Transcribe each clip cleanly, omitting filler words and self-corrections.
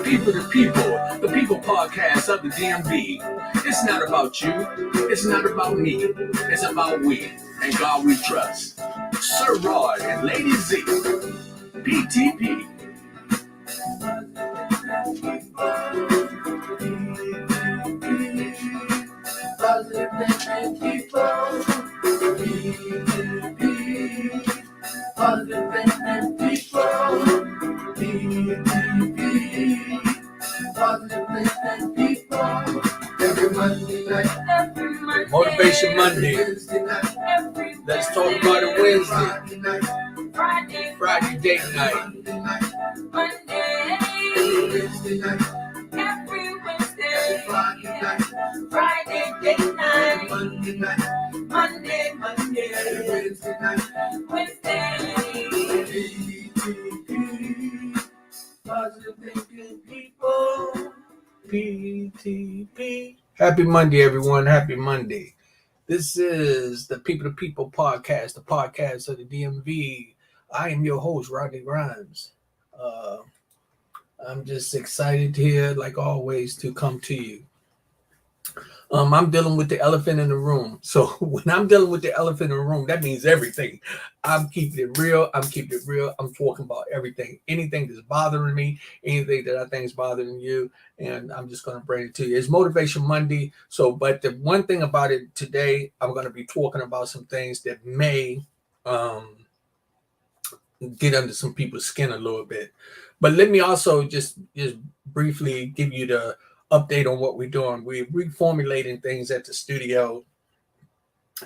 People to the people podcast of the DMV. It's not about you, it's not about me, it's about we, and God we trust. Sir Rod and Lady Z, PTP. Positive thinking people, positive thinking people, positive thinking people. Every Monday night, Motivation Monday. Let's talk about it Wednesday, Friday date night, Monday, Wednesday night, every Wednesday, Friday date night, Monday, Wednesday night, positive thinking people, PTP. Happy Monday, everyone. Happy Monday. This is the People to People podcast, the podcast of the DMV. I am your host, Rodney Grimes. I'm just excited here, like always, to come to you. I'm dealing with the elephant in the room. So when I'm dealing with the elephant in the room, that means everything. I'm keeping it real. I'm talking about everything. Anything that's bothering me, anything that I think is bothering you, and I'm just going to bring it to you. It's Motivation Monday. So, but the one thing about it today, I'm going to be talking about some things that may get under some people's skin a little bit. But let me also just briefly give you the update on what we're doing. We're reformulating things at the studio,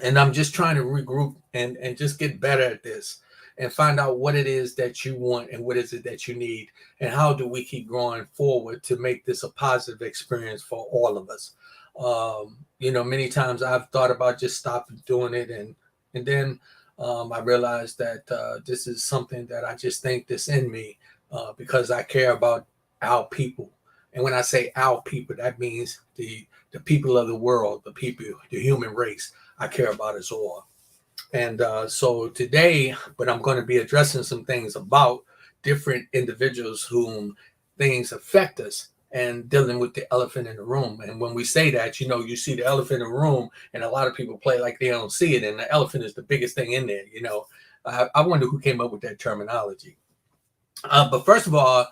and I'm just trying to regroup and just get better at this and find out what it is that you want and what is it that you need, and how do we keep growing forward to make this a positive experience for all of us. Many times I've thought about just stopping doing it, and then I realized that this is something that I just think that's in me because I care about our people. And when I say our people, that means the people of the world, the human race. I care about us all. And so today, but I'm going to be addressing some things about different individuals whom things affect us and dealing with the elephant in the room. And when we say that, you see the elephant in the room, and a lot of people play like they don't see it. And the elephant is the biggest thing in there. I wonder who came up with that terminology. But first of all,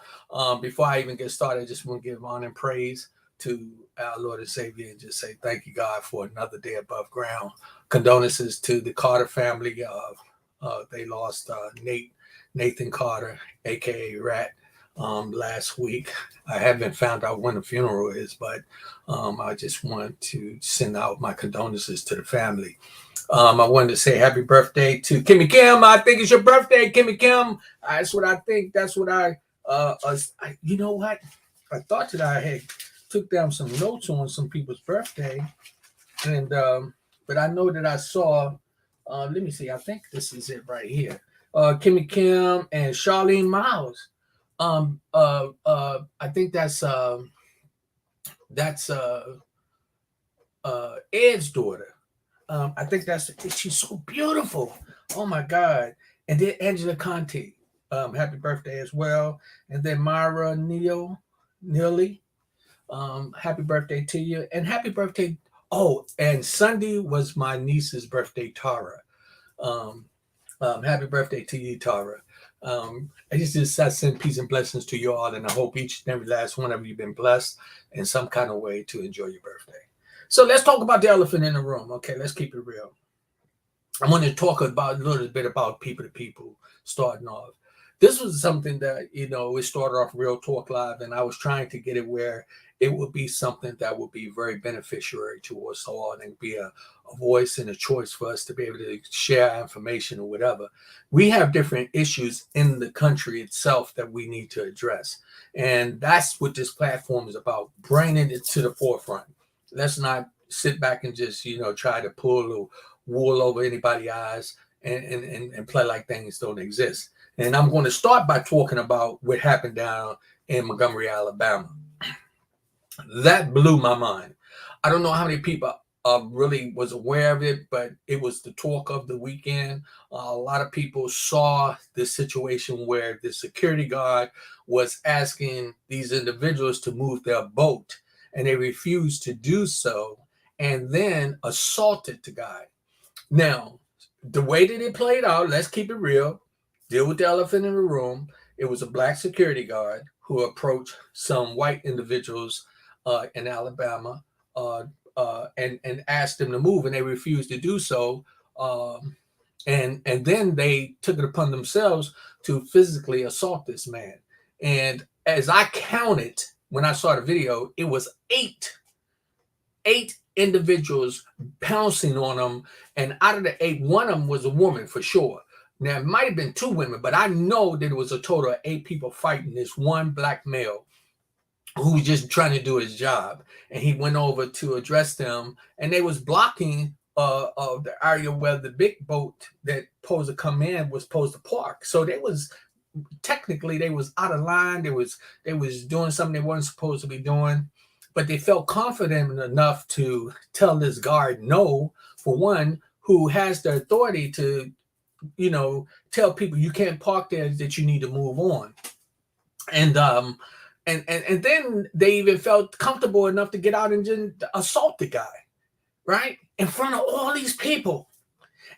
before I even get started, I just want to give honor and praise to our Lord and Savior and just say thank you, God, for another day above ground. Condolences to the Carter family. They lost Nathan Carter, a.k.a. Rat, last week. I haven't found out when the funeral is, but I just want to send out my condolences to the family. I wanted to say happy birthday to Kimmy Kim. I think it's your birthday, Kimmy Kim. That's what I think. That's what you know what? I thought that I had took down some notes on some people's birthday. And but I know that I saw, let me see, I think this is it right here. Kimmy Kim and Charlene Miles. I think that's Ed's daughter. I think she's so beautiful. Oh my God. And then Angela Conti, happy birthday as well. And then Myra Neely, happy birthday to you. And happy birthday. Oh, and Sunday was my niece's birthday, Tara. Happy birthday to you, Tara. I send peace and blessings to you all, and I hope each and every last one of you been blessed in some kind of way to enjoy your birthday. So let's talk about the elephant in the room. Okay, let's keep it real. I want to talk about a little bit about people to people starting off. This was something that, it started off Real Talk Live, and I was trying to get it where it would be something that would be very beneficiary to us all and be a voice and a choice for us to be able to share information or whatever. We have different issues in the country itself that we need to address. And that's what this platform is about, bringing it to the forefront. Let's not sit back and just, try to pull wool over anybody's eyes and play like things don't exist. And I'm going to start by talking about what happened down in Montgomery, Alabama. That blew my mind. I don't know how many people really was aware of it, but it was the talk of the weekend. A lot of people saw this situation where the security guard was asking these individuals to move their boat, and they refused to do so, and then assaulted the guy. Now, the way that it played out, let's keep it real, deal with the elephant in the room. It was a black security guard who approached some white individuals in Alabama and asked them to move, and they refused to do so. And then they took it upon themselves to physically assault this man. And as I counted when I saw the video, it was eight individuals pouncing on him, and out of the eight, one of them was a woman for sure. Now, it might have been two women, but I know that it was a total of 8 people fighting this one black male who was just trying to do his job. And he went over to address them, and they was blocking the area where the big boat that supposed to come in was supposed to park. So they was technically they was out of line. They was doing something they weren't supposed to be doing, but they felt confident enough to tell this guard no, for one, who has the authority to, tell people you can't park there, that you need to move on. And then they even felt comfortable enough to get out and just assault the guy, right? In front of all these people.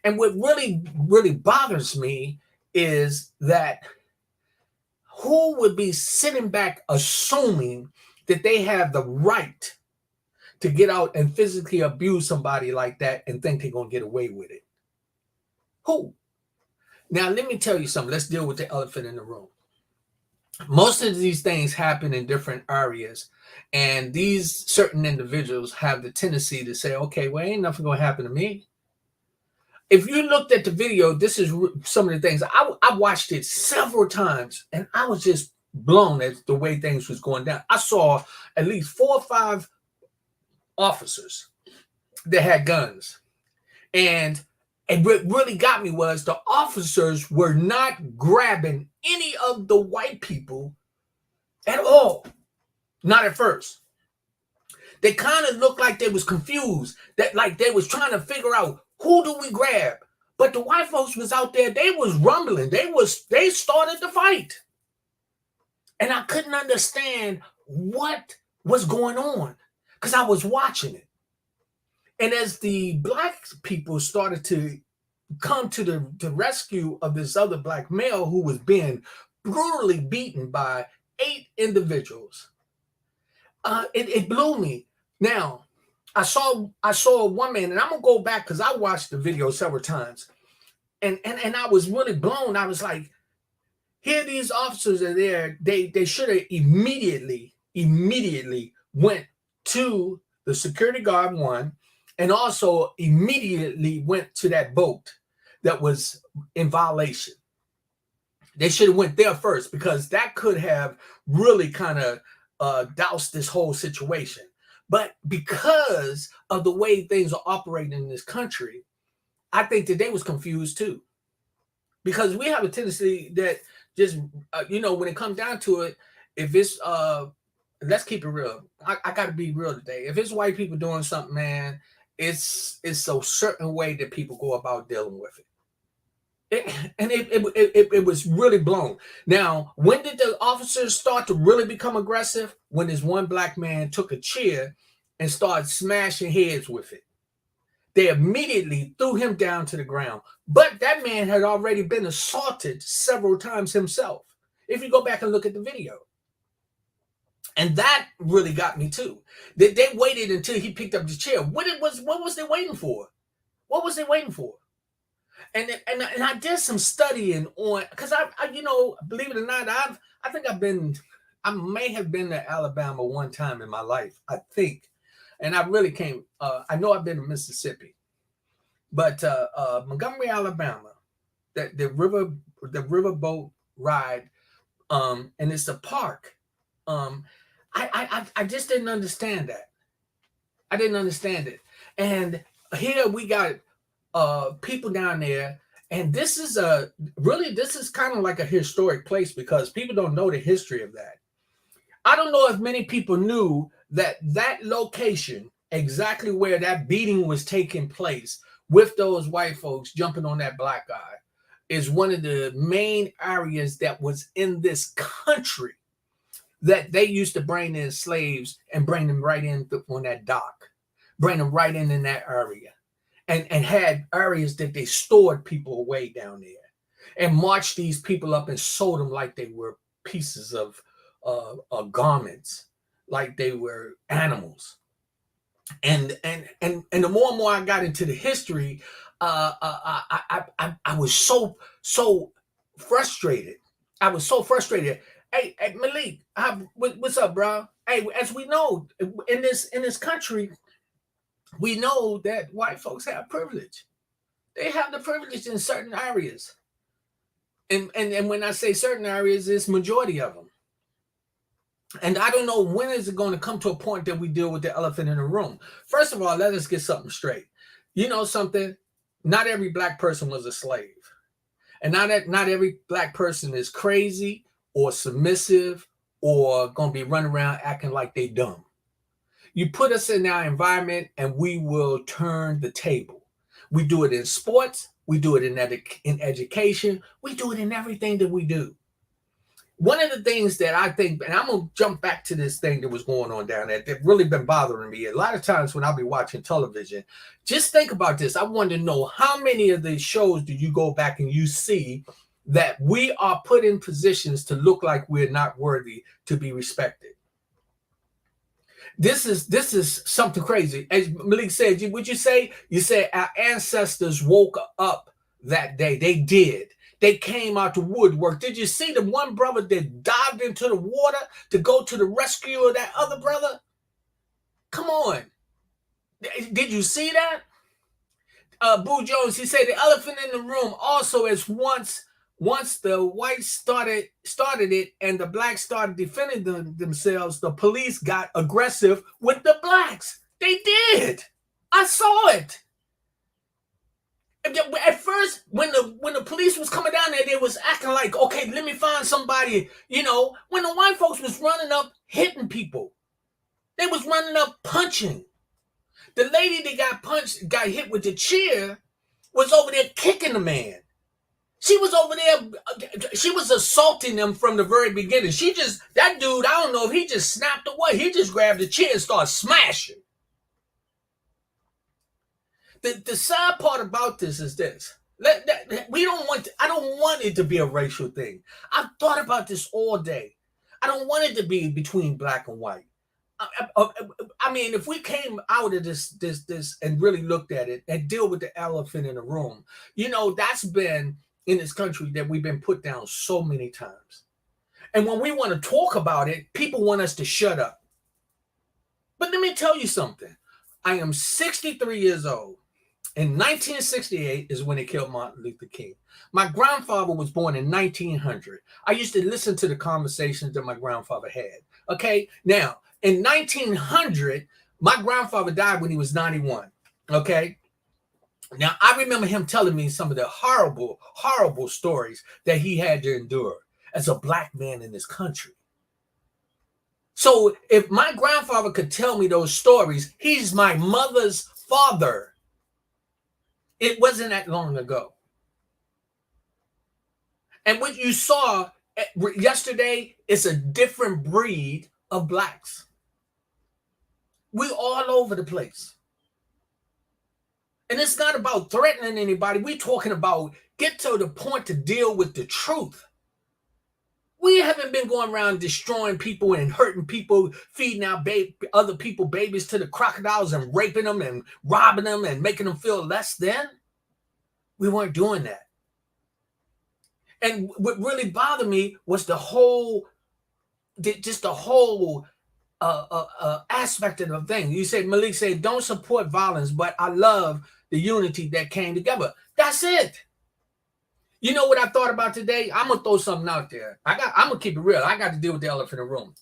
And what really, really bothers me is that who would be sitting back assuming that they have the right to get out and physically abuse somebody like that and think they're going to get away with it? Who? Now, let me tell you something. Let's deal with the elephant in the room. Most of these things happen in different areas, and these certain individuals have the tendency to say, okay, well, ain't nothing going to happen to me. If you looked at the video, this is some of the things. I watched it several times, and I was just blown at the way things was going down. I saw at least 4 or 5 officers that had guns, and what really got me was the officers were not grabbing any of the white people at all. Not at first. They kind of looked like they was confused, that like they was trying to figure out, who do we grab? But the white folks was out there, they was rumbling. They started the fight. And I couldn't understand what was going on because I was watching it. And as the black people started to come to the rescue of this other black male who was being brutally beaten by 8 individuals, it blew me. Now, I saw one man, and I'm gonna go back because I watched the video several times, and I was really blown. I was like, here these officers are there. They should have immediately went to the security guard, one, and also immediately went to that boat that was in violation. They should have went there first, because that could have really kind of doused this whole situation. But because of the way things are operating in this country, I think that they was confused too. Because we have a tendency that just, when it comes down to it, if it's, let's keep it real. I got to be real today. If it's white people doing something, man, it's a certain way that people go about dealing with it. It was really blown. Now, when did the officers start to really become aggressive? When this one black man took a chair and started smashing heads with it. They immediately threw him down to the ground. But that man had already been assaulted several times himself, if you go back and look at the video. And that really got me too. They waited until he picked up the chair. What was they waiting for? What was they waiting for? And I did some studying on, because I believe it or not, I may have been to Alabama one time in my life, I think. And I really came, I know I've been to Mississippi, but Montgomery, Alabama, the riverboat ride, and it's a park. I just didn't understand that. I didn't understand it. And here we got people down there, and this is kind of like a historic place, because people don't know the history of that. I don't know if many people knew that location exactly where that beating was taking place with those white folks jumping on that black guy, is one of the main areas that was in this country that they used to bring in slaves and bring them right in on that dock, bring them right in that area, and had areas that they stored people away down there, and marched these people up and sold them like they were pieces of garments, like they were animals. And the more and more I got into the history, I was so frustrated. I was so frustrated. Hey Malik, what's up, bro? Hey, as we know, in this country, we know that white folks have privilege. They have the privilege in certain areas, and when I say certain areas, it's majority of them. And I don't know when is it going to come to a point that we deal with the elephant in the room. First of all, let us get something straight. You know something? Not every black person was a slave. And not every black person is crazy or submissive or going to be running around acting like they dumb. You put us in our environment and we will turn the table. We do it in sports. We do it in education. We do it in everything that we do. One of the things that I think, and I'm going to jump back to this thing that was going on down there that really been bothering me. A lot of times when I'll be watching television, just think about this. I want to know how many of these shows do you go back and you see that we are put in positions to look like we're not worthy to be respected. This is something crazy. As Malik said, would you say? You said our ancestors woke up that day. They did. They came out to woodwork. Did you see the one brother that dived into the water to go to the rescue of that other brother? Come on. Did you see that? Boo Jones, he said the elephant in the room also is once the whites started it and the blacks started defending themselves, the police got aggressive with the blacks. They did. I saw it. At first, when the police was coming down there, they was acting like, okay, let me find somebody. You know, when the white folks was running up, hitting people, they was running up, punching. The lady that got hit with the chair, was over there kicking the man. She was over there. She was assaulting them from the very beginning. That dude, I don't know if he just snapped away. He just grabbed the chair and started smashing. The sad part about this is this. I don't want it to be a racial thing. I've thought about this all day. I don't want it to be between black and white. I mean, if we came out of this and really looked at it and deal with the elephant in the room, you know, that's been in this country that we've been put down so many times. And when we want to talk about it, people want us to shut up. But let me tell you something. I am 63 years old. In 1968 is when they killed Martin Luther King. My grandfather was born in 1900. I used to listen to the conversations that my grandfather had. Okay, now in 1900, my grandfather died when he was 91. Okay, now I remember him telling me some of the horrible, horrible stories that he had to endure as a black man in this country. So if my grandfather could tell me those stories, he's my mother's father. It wasn't that long ago. And what you saw yesterday is a different breed of blacks. We're all over the place. And it's not about threatening anybody. We're talking about get to the point to deal with the truth. We haven't been going around destroying people and hurting people, feeding our other people babies to the crocodiles and raping them and robbing them and making them feel less than. We weren't doing that. And what really bothered me was the whole aspect of the thing. You said, Malik said, don't support violence, but I love the unity that came together. That's it. You know what I thought about today? I'm gonna throw something out there. I'm gonna keep it real. I got to deal with the elephant in the room.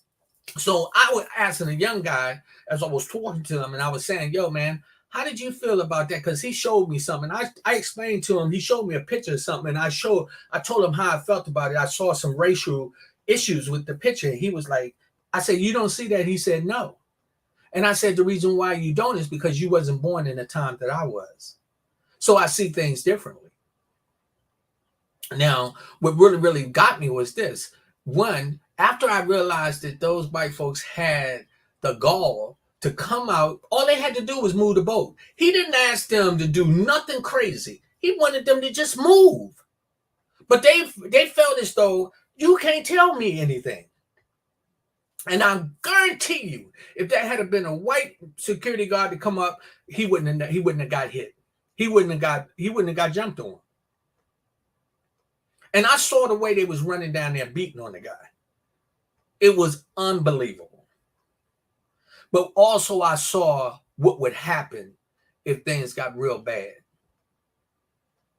So I was asking a young guy as I was talking to him, and I was saying, yo, man, how did you feel about that? Because he showed me something. I explained to him, he showed me a picture of something, and I told him how I felt about it. I saw some racial issues with the picture. He was like, I said, you don't see that? He said, no. And I said, the reason why you don't is because you wasn't born in the time that I was. So I see things differently. Now, what really, really got me was this. One, after I realized that those white folks had the gall to come out, all they had to do was move the boat. He didn't ask them to do nothing crazy. He wanted them to just move. But they felt as though you can't tell me anything. And I guarantee you, if that had been a white security guard to come up, he wouldn't have got hit. He wouldn't have got jumped on. And I saw the way they was running down there beating on the guy. It was unbelievable. But also I saw what would happen if things got real bad.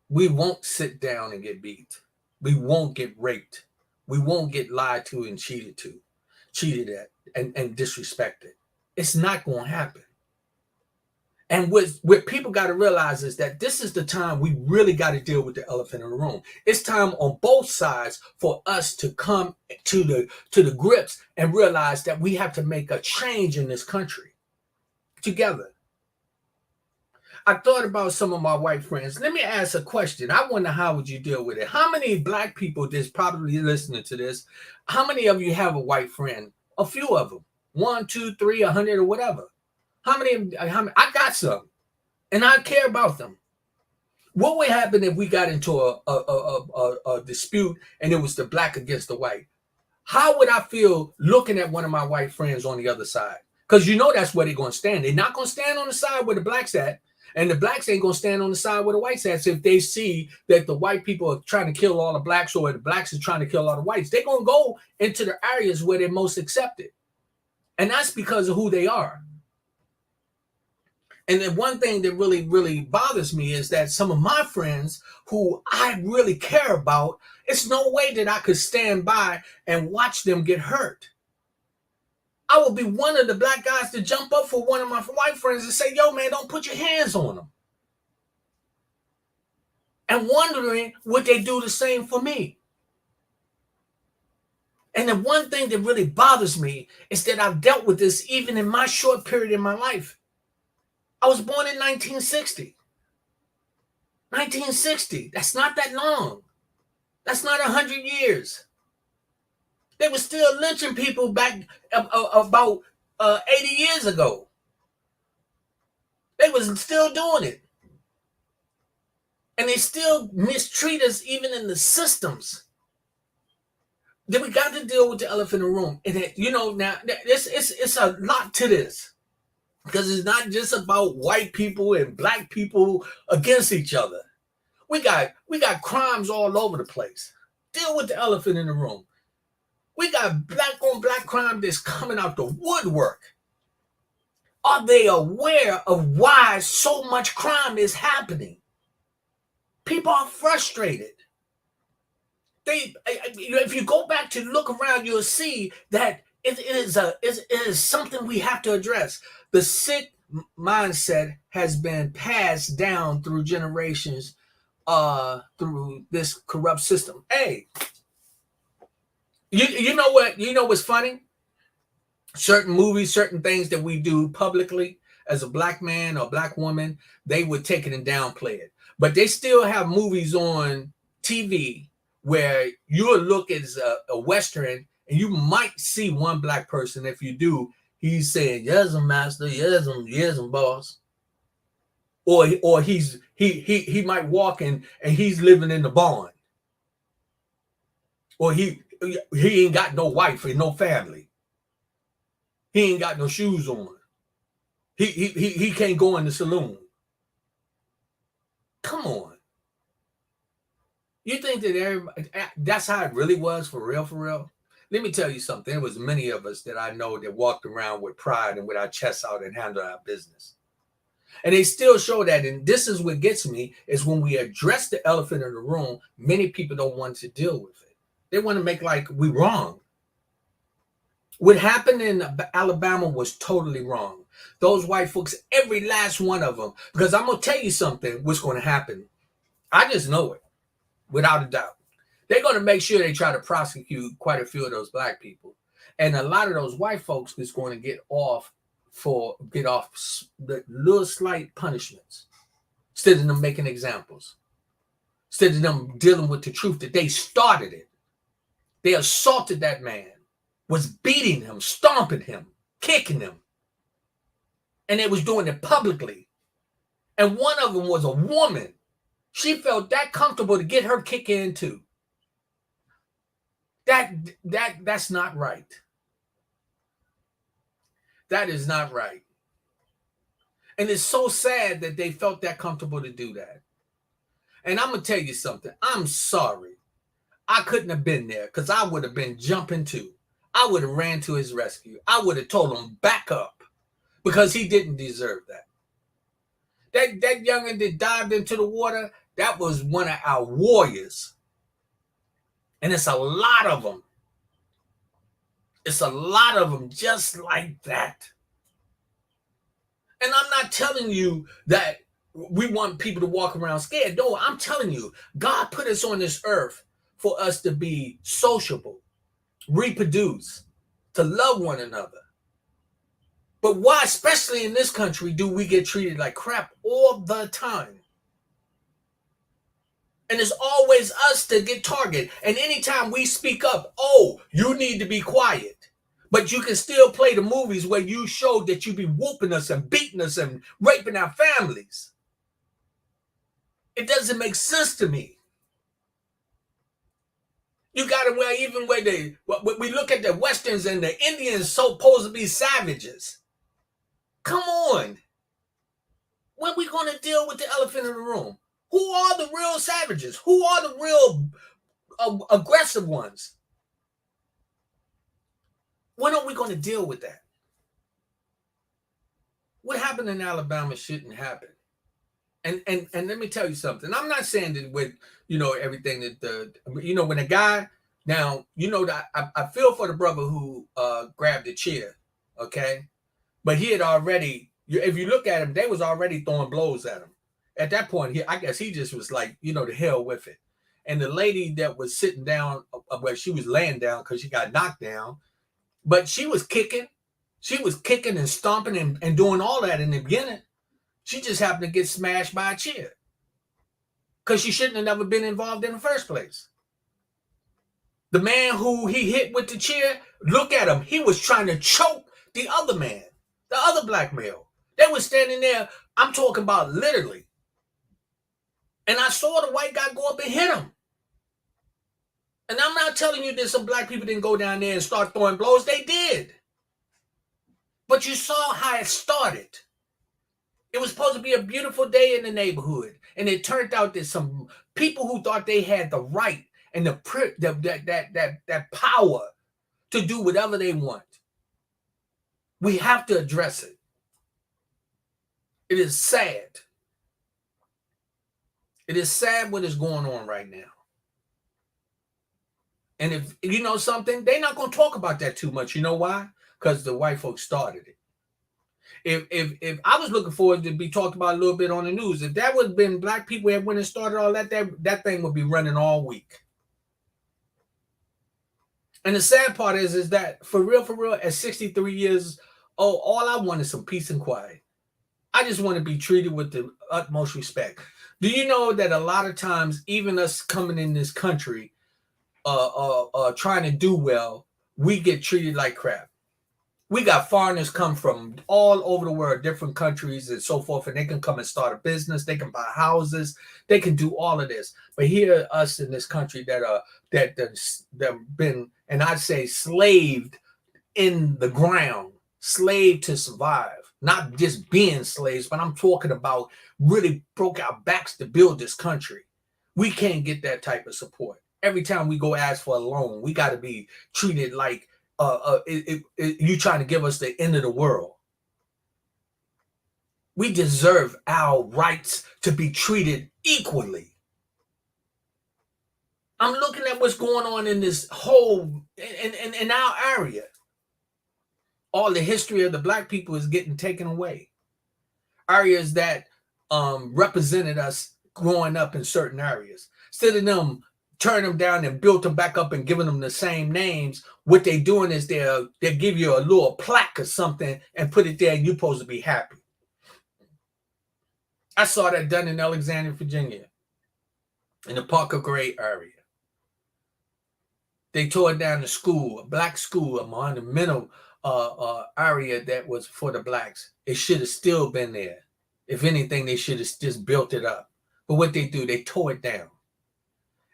We won't sit down and get beat. We won't get raped. We won't get lied to and cheated at and disrespected. It's not going to happen. And what people got to realize is that this is the time we really got to deal with the elephant in the room. It's time on both sides for us to come to the grips and realize that we have to make a change in this country together. I thought about some of my white friends. Let me ask a question. I wonder, how would you deal with it? How many black people that's probably listening to this, how many of you have a white friend? A few of them. 1, 2, 3, 100 or whatever. How many? I got some, and I care about them. What would happen if we got into a dispute and it was the black against the white? How would I feel looking at one of my white friends on the other side? Because you know that's where they're going to stand. They're not going to stand on the side where the blacks at, and the blacks ain't going to stand on the side where the whites at. So if they see that the white people are trying to kill all the blacks or the blacks are trying to kill all the whites, they're going to go into the areas where they're most accepted. And that's because of who they are. And then one thing that really, really bothers me is that some of my friends who I really care about, it's no way that I could stand by and watch them get hurt. I would be one of the black guys to jump up for one of my white friends and say, yo, man, don't put your hands on them. And wondering, would they do the same for me? And the one thing that really bothers me is that I've dealt with this even in my short period in my life. I was born in 1960. 1960. That's not that long. That's not 100 years. They were still lynching people back about 80 years ago. They was still doing it. And they still mistreat us even in the systems. Then we got to deal with the elephant in the room. And now it's a lot to this. Because it's not just about white people and black people against each other. We got crimes all over the place. Deal with the elephant in the room. We got black on black crime that's coming out the woodwork. Are they aware of why so much crime is happening? People are frustrated. If you go back to look around, you'll see that it is something we have to address. The sick mindset has been passed down through generations through this corrupt system. Hey, you know what? You know what's funny? Certain movies, certain things that we do publicly as a black man or black woman, they would take it and downplay it. But they still have movies on TV where you'll look at a Western and you might see one black person. If you do, he's saying, yes, master, yes, boss. Or he might walk in and he's living in the barn. Or he ain't got no wife and no family. He ain't got no shoes on. He can't go in the saloon. Come on. You think that everybody, that's how it really was for real, for real? Let me tell you something. There was many of us that I know that walked around with pride and with our chests out and handled our business. And they still show that. And this is what gets me, is when we address the elephant in the room, many people don't want to deal with it. They want to make like we wrong. What happened in Alabama was totally wrong. Those white folks, every last one of them, because I'm going to tell you something, what's going to happen. I just know it, without a doubt. They're going to make sure they try to prosecute quite a few of those black people. And a lot of those white folks is going to get off get off the little slight punishments instead of them making examples, instead of them dealing with the truth that they started it. They assaulted that man, was beating him, stomping him, kicking him, and they was doing it publicly. And one of them was a woman. She felt that comfortable to get her kick in too. That's not right. That is not right. And it's so sad that they felt that comfortable to do that. And I'm going to tell you something. I'm sorry. I couldn't have been there because I would have been jumping too. I would have ran to his rescue. I would have told him back up because he didn't deserve that. That youngin that dived into the water, that was one of our warriors. And it's a lot of them. It's a lot of them just like that. And I'm not telling you that we want people to walk around scared. No, I'm telling you, God put us on this earth for us to be sociable, reproduce, to love one another. But why, especially in this country, do we get treated like crap all the time? And it's always us that get targeted. And anytime we speak up, oh, you need to be quiet. But you can still play the movies where you showed that you be whooping us and beating us and raping our families. It doesn't make sense to me. You got to we look at the Westerns and the Indians supposed to be savages. Come on. When are we going to deal with the elephant in the room? Who are the real savages? Who are the real aggressive ones? When are we going to deal with that? What happened in Alabama shouldn't happen. And let me tell you something. I'm not saying that with, everything that when a guy, now, that I feel for the brother who grabbed the chair, okay? But he had already, if you look at him, they was already throwing blows at him. At that point, I guess he just was like, the hell with it. And the lady that was sitting down, where she was laying down because she got knocked down, but she was kicking. She was kicking and stomping and doing all that in the beginning. She just happened to get smashed by a chair because she shouldn't have never been involved in the first place. The man who he hit with the chair, look at him. He was trying to choke the other man, the other black male. They were standing there. I'm talking about literally. And I saw the white guy go up and hit him. And I'm not telling you that some black people didn't go down there and start throwing blows. They did. But you saw how it started. It was supposed to be a beautiful day in the neighborhood. And it turned out that some people who thought they had the right and that power to do whatever they want. We have to address it. It is sad. It is sad what is going on right now. And if you know something, they're not going to talk about that too much. You know why? Because the white folks started it. If I was looking forward to be talked about a little bit on the news, if that would have been black people that went and started all that thing would be running all week. And the sad part is that for real, at 63 years old, all I want is some peace and quiet. I just want to be treated with the utmost respect. Do you know that a lot of times, even us coming in this country, trying to do well, we get treated like crap. We got foreigners come from all over the world, different countries and so forth, and they can come and start a business. They can buy houses. They can do all of this. But here, us in this country that been, and I'd say, slaved in the ground, slaved to survive. Not just being slaves, but I'm talking about really broke our backs to build this country. We can't get that type of support. Every time we go ask for a loan, we got to be treated like you trying to give us the end of the world. We deserve our rights to be treated equally. I'm looking at what's going on in this whole, in our area. All the history of the black people is getting taken away. Areas that represented us growing up in certain areas. Instead of them turn them down and built them back up and giving them the same names. What they doing is they'll give you a little plaque or something and put it there, and you're supposed to be happy. I saw that done in Alexandria, Virginia, in the Parker Gray area. They tore down the school, a black school, a monumental area that was for the blacks. It should have still been there. If anything, they should have just built it up. But what they do, they tore it down.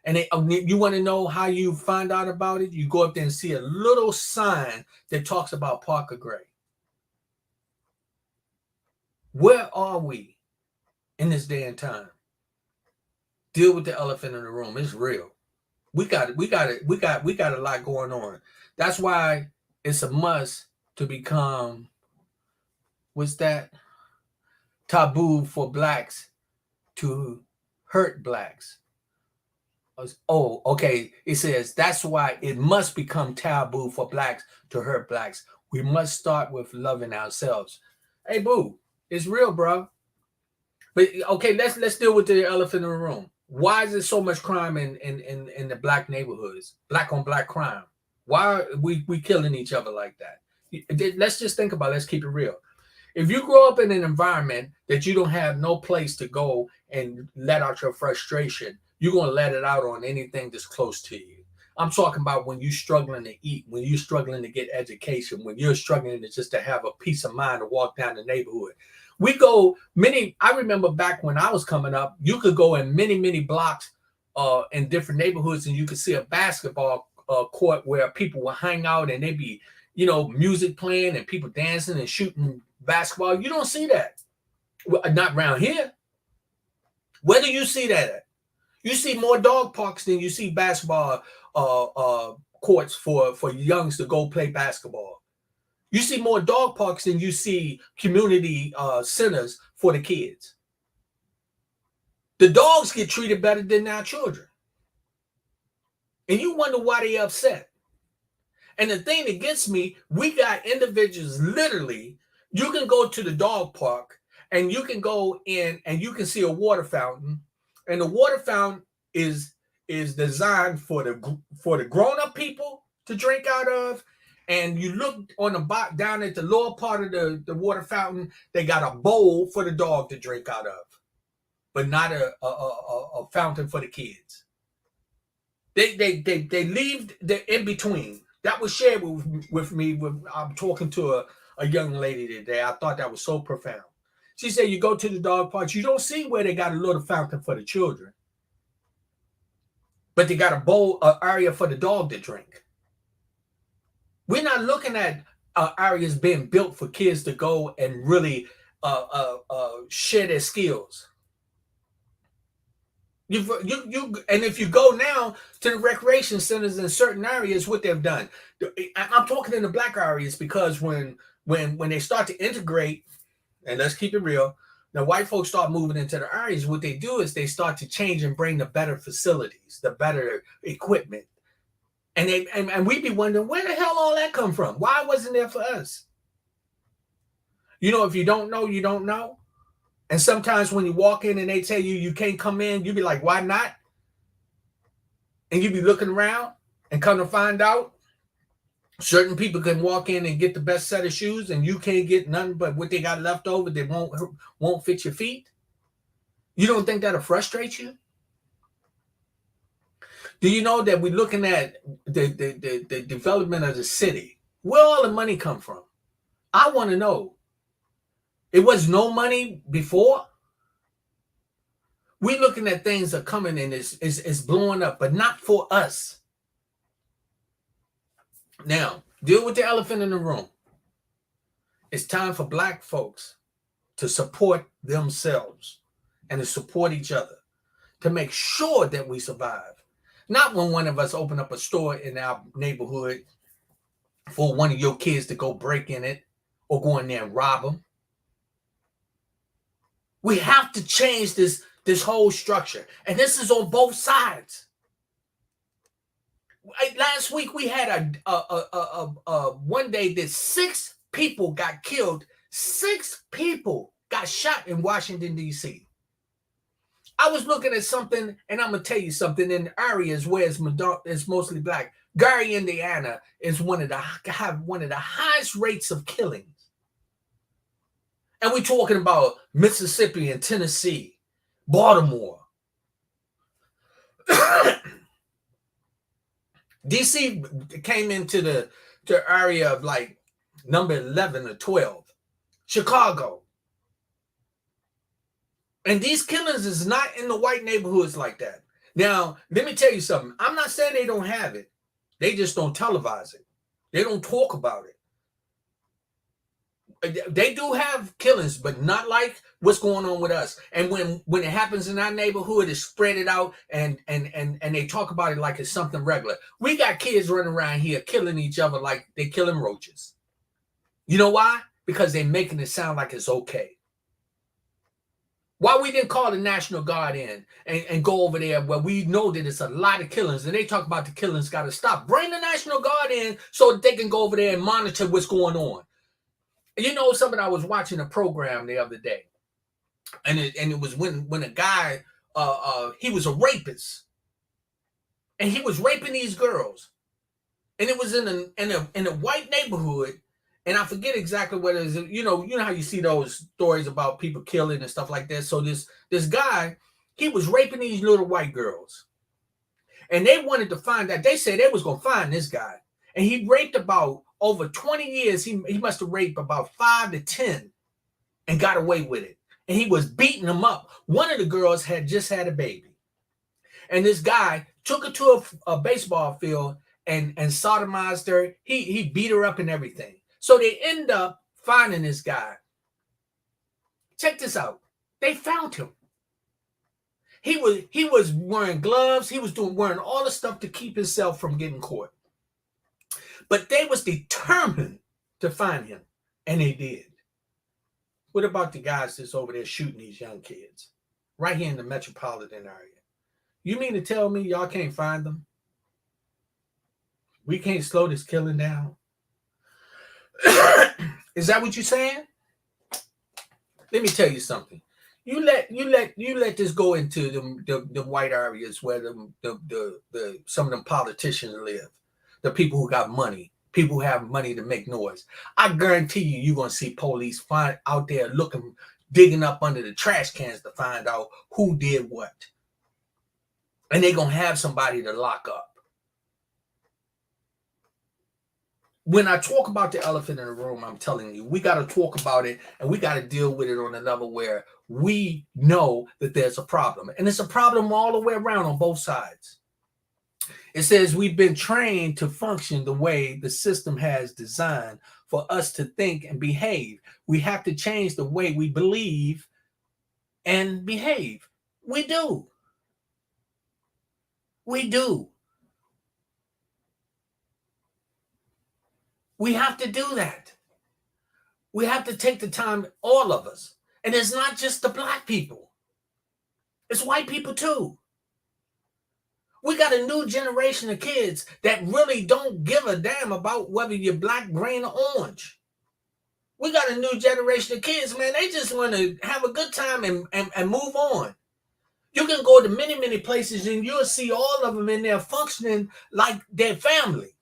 And you want to know how you find out about it? You go up there and see a little sign that talks about Parker Gray. Where are we in this day and time? Deal with the elephant in the room. It's real. We got a lot going on. That's why it's a must to become, what's that? Taboo for blacks to hurt blacks. Oh, okay. It says that's why it must become taboo for blacks to hurt blacks. We must start with loving ourselves. Hey, boo, it's real, bro. But okay, let's deal with the elephant in the room. Why is there so much crime in the black neighborhoods? Black on black crime. Why are we killing each other like that? Let's just think about it. Let's keep it real. If you grow up in an environment that you don't have no place to go and let out your frustration, you're going to let it out on anything that's close to you. I'm talking about when you're struggling to eat, when you're struggling to get education, when you're struggling to have a peace of mind to walk down the neighborhood. I remember back when I was coming up, you could go in many blocks in different neighborhoods and you could see a basketball court where people would hang out and they'd be, music playing and people dancing and shooting basketball. You don't see that. Not around here. Where do you see that at? You see more dog parks than you see basketball courts for youngs to go play basketball. You see more dog parks than you see community centers for the kids. The dogs get treated better than our children. And you wonder why they're upset. And the thing that gets me, we got individuals literally, you can go to the dog park and you can go in and you can see a water fountain. And the water fountain is designed for the grown-up people to drink out of. And you look on the down at the lower part of the water fountain, they got a bowl for the dog to drink out of, but not a fountain for the kids. They leave the in between. That was shared with me. I'm talking to a young lady today. I thought that was so profound. She said, you go to the dog parks, you don't see where they got a little fountain for the children, but they got a bowl, an area for the dog to drink. We're not looking at areas being built for kids to go and really share their skills. And if you go now to the recreation centers in certain areas, what they've done, I'm talking in the black areas because when they start to integrate, and let's keep it real, the white folks start moving into the areas. What they do is they start to change and bring the better facilities, the better equipment. And we be wondering, where the hell all that come from? Why wasn't there for us? If you don't know, you don't know. And sometimes when you walk in and they tell you you can't come in, you be like, why not? And you be looking around and come to find out, certain people can walk in and get the best set of shoes and you can't get nothing but what they got left over that won't fit your feet. You don't think that'll frustrate you? Do you know that we're looking at the development of the city? Where all the money come from? I want to know. It was no money before. We're looking at things that are coming and it's blowing up, but not for us. Now, deal with the elephant in the room. It's time for black folks to support themselves and to support each other, to make sure that we survive. Not when one of us open up a store in our neighborhood for one of your kids to go break in it or go in there and rob them. We have to change this whole structure. And this is on both sides. Last week we had a one day that 6 people got killed. 6 people got shot in Washington, D.C. I was looking at something, and I'm gonna tell you something. In areas where it's mostly black, Gary, Indiana, is have one of the highest rates of killings. And we're talking about Mississippi and Tennessee, Baltimore. DC came into the area of like number 11 or 12. Chicago. And these killings is not in the white neighborhoods like that. Now, let me tell you something. I'm not saying they don't have it. They just don't televise it. They don't talk about it. They do have killings, but not like what's going on with us. And when it happens in our neighborhood, it's spread it out and they talk about it like it's something regular. We got kids running around here killing each other like they killing roaches. You know why? Because they're making it sound like it's okay. Why we didn't call the National Guard in and go over there where we know that it's a lot of killings and they talk about the killings got to stop. Bring the National Guard in so that they can go over there and monitor what's going on. You know something, I was watching a program the other day, and it was when a guy he was a rapist, and he was raping these girls, and it was in a white neighborhood, and I forget exactly what it is. You know how you see those stories about people killing and stuff like that. So this guy, he was raping these little white girls, and they wanted to find out. They said they was gonna find this guy, and he raped about over 20 years. He must have raped about 5 to 10, and got away with it. And he was beating them up. One of the girls had just had a baby, and this guy took her to a baseball field and sodomized her. He beat her up and everything. So they end up finding this guy. Check this out. They found him. He was wearing gloves. He was wearing all the stuff to keep himself from getting caught. But they was determined to find him, and they did. What about the guys that's over there shooting these young kids right here in the metropolitan area? You mean to tell me y'all can't find them? We can't slow this killing down? Is that what you're saying? Let me tell you something. You let this go into the white areas where the some of them politicians live, the people who got money, people who have money to make noise. I guarantee you're gonna see police out there looking, digging up under the trash cans to find out who did what, and they're gonna have somebody to lock up. When I talk about the elephant in the room, I'm telling you, we got to talk about it, and we got to deal with it on a level where we know that there's a problem. And it's a problem all the way around on both sides. It says we've been trained to function the way the system has designed for us to think and behave. We have to change the way we believe and behave. We do. We do. We have to do that. We have to take the time, all of us. And it's not just the black people. It's white people too. We got a new generation of kids that really don't give a damn about whether you're black, green, or orange. We got a new generation of kids, man. They just want to have a good time and move on. You can go to many, many places and you'll see all of them in there functioning like their family.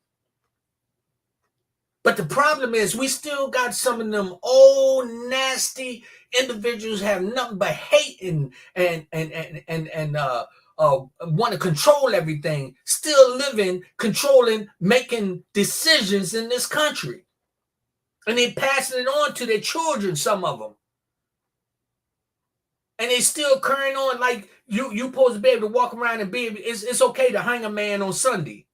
But the problem is we still got some of them old, nasty individuals have nothing but hate and want to control everything, still living, controlling, making decisions in this country. And they passing it on to their children, some of them. And they still carrying on like you supposed to be able to walk around and it's okay to hang a man on Sunday.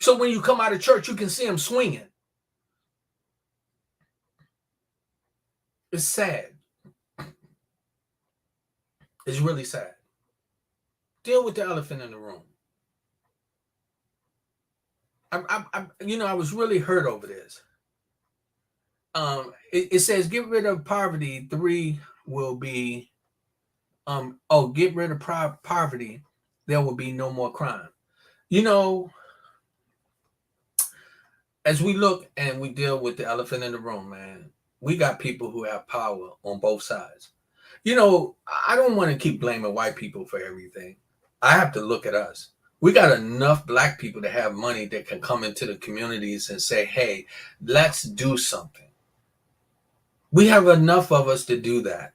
So when you come out of church, you can see him swinging. It's sad. It's really sad. Deal with the elephant in the room. I was really hurt over this. It says get rid of poverty. 3 will be, get rid of poverty. There will be no more crime. You know, as we look and we deal with the elephant in the room, man, we got people who have power on both sides. I don't want to keep blaming white people for everything. I have to look at us. We got enough black people to have money that can come into the communities and say, hey, let's do something. We have enough of us to do that.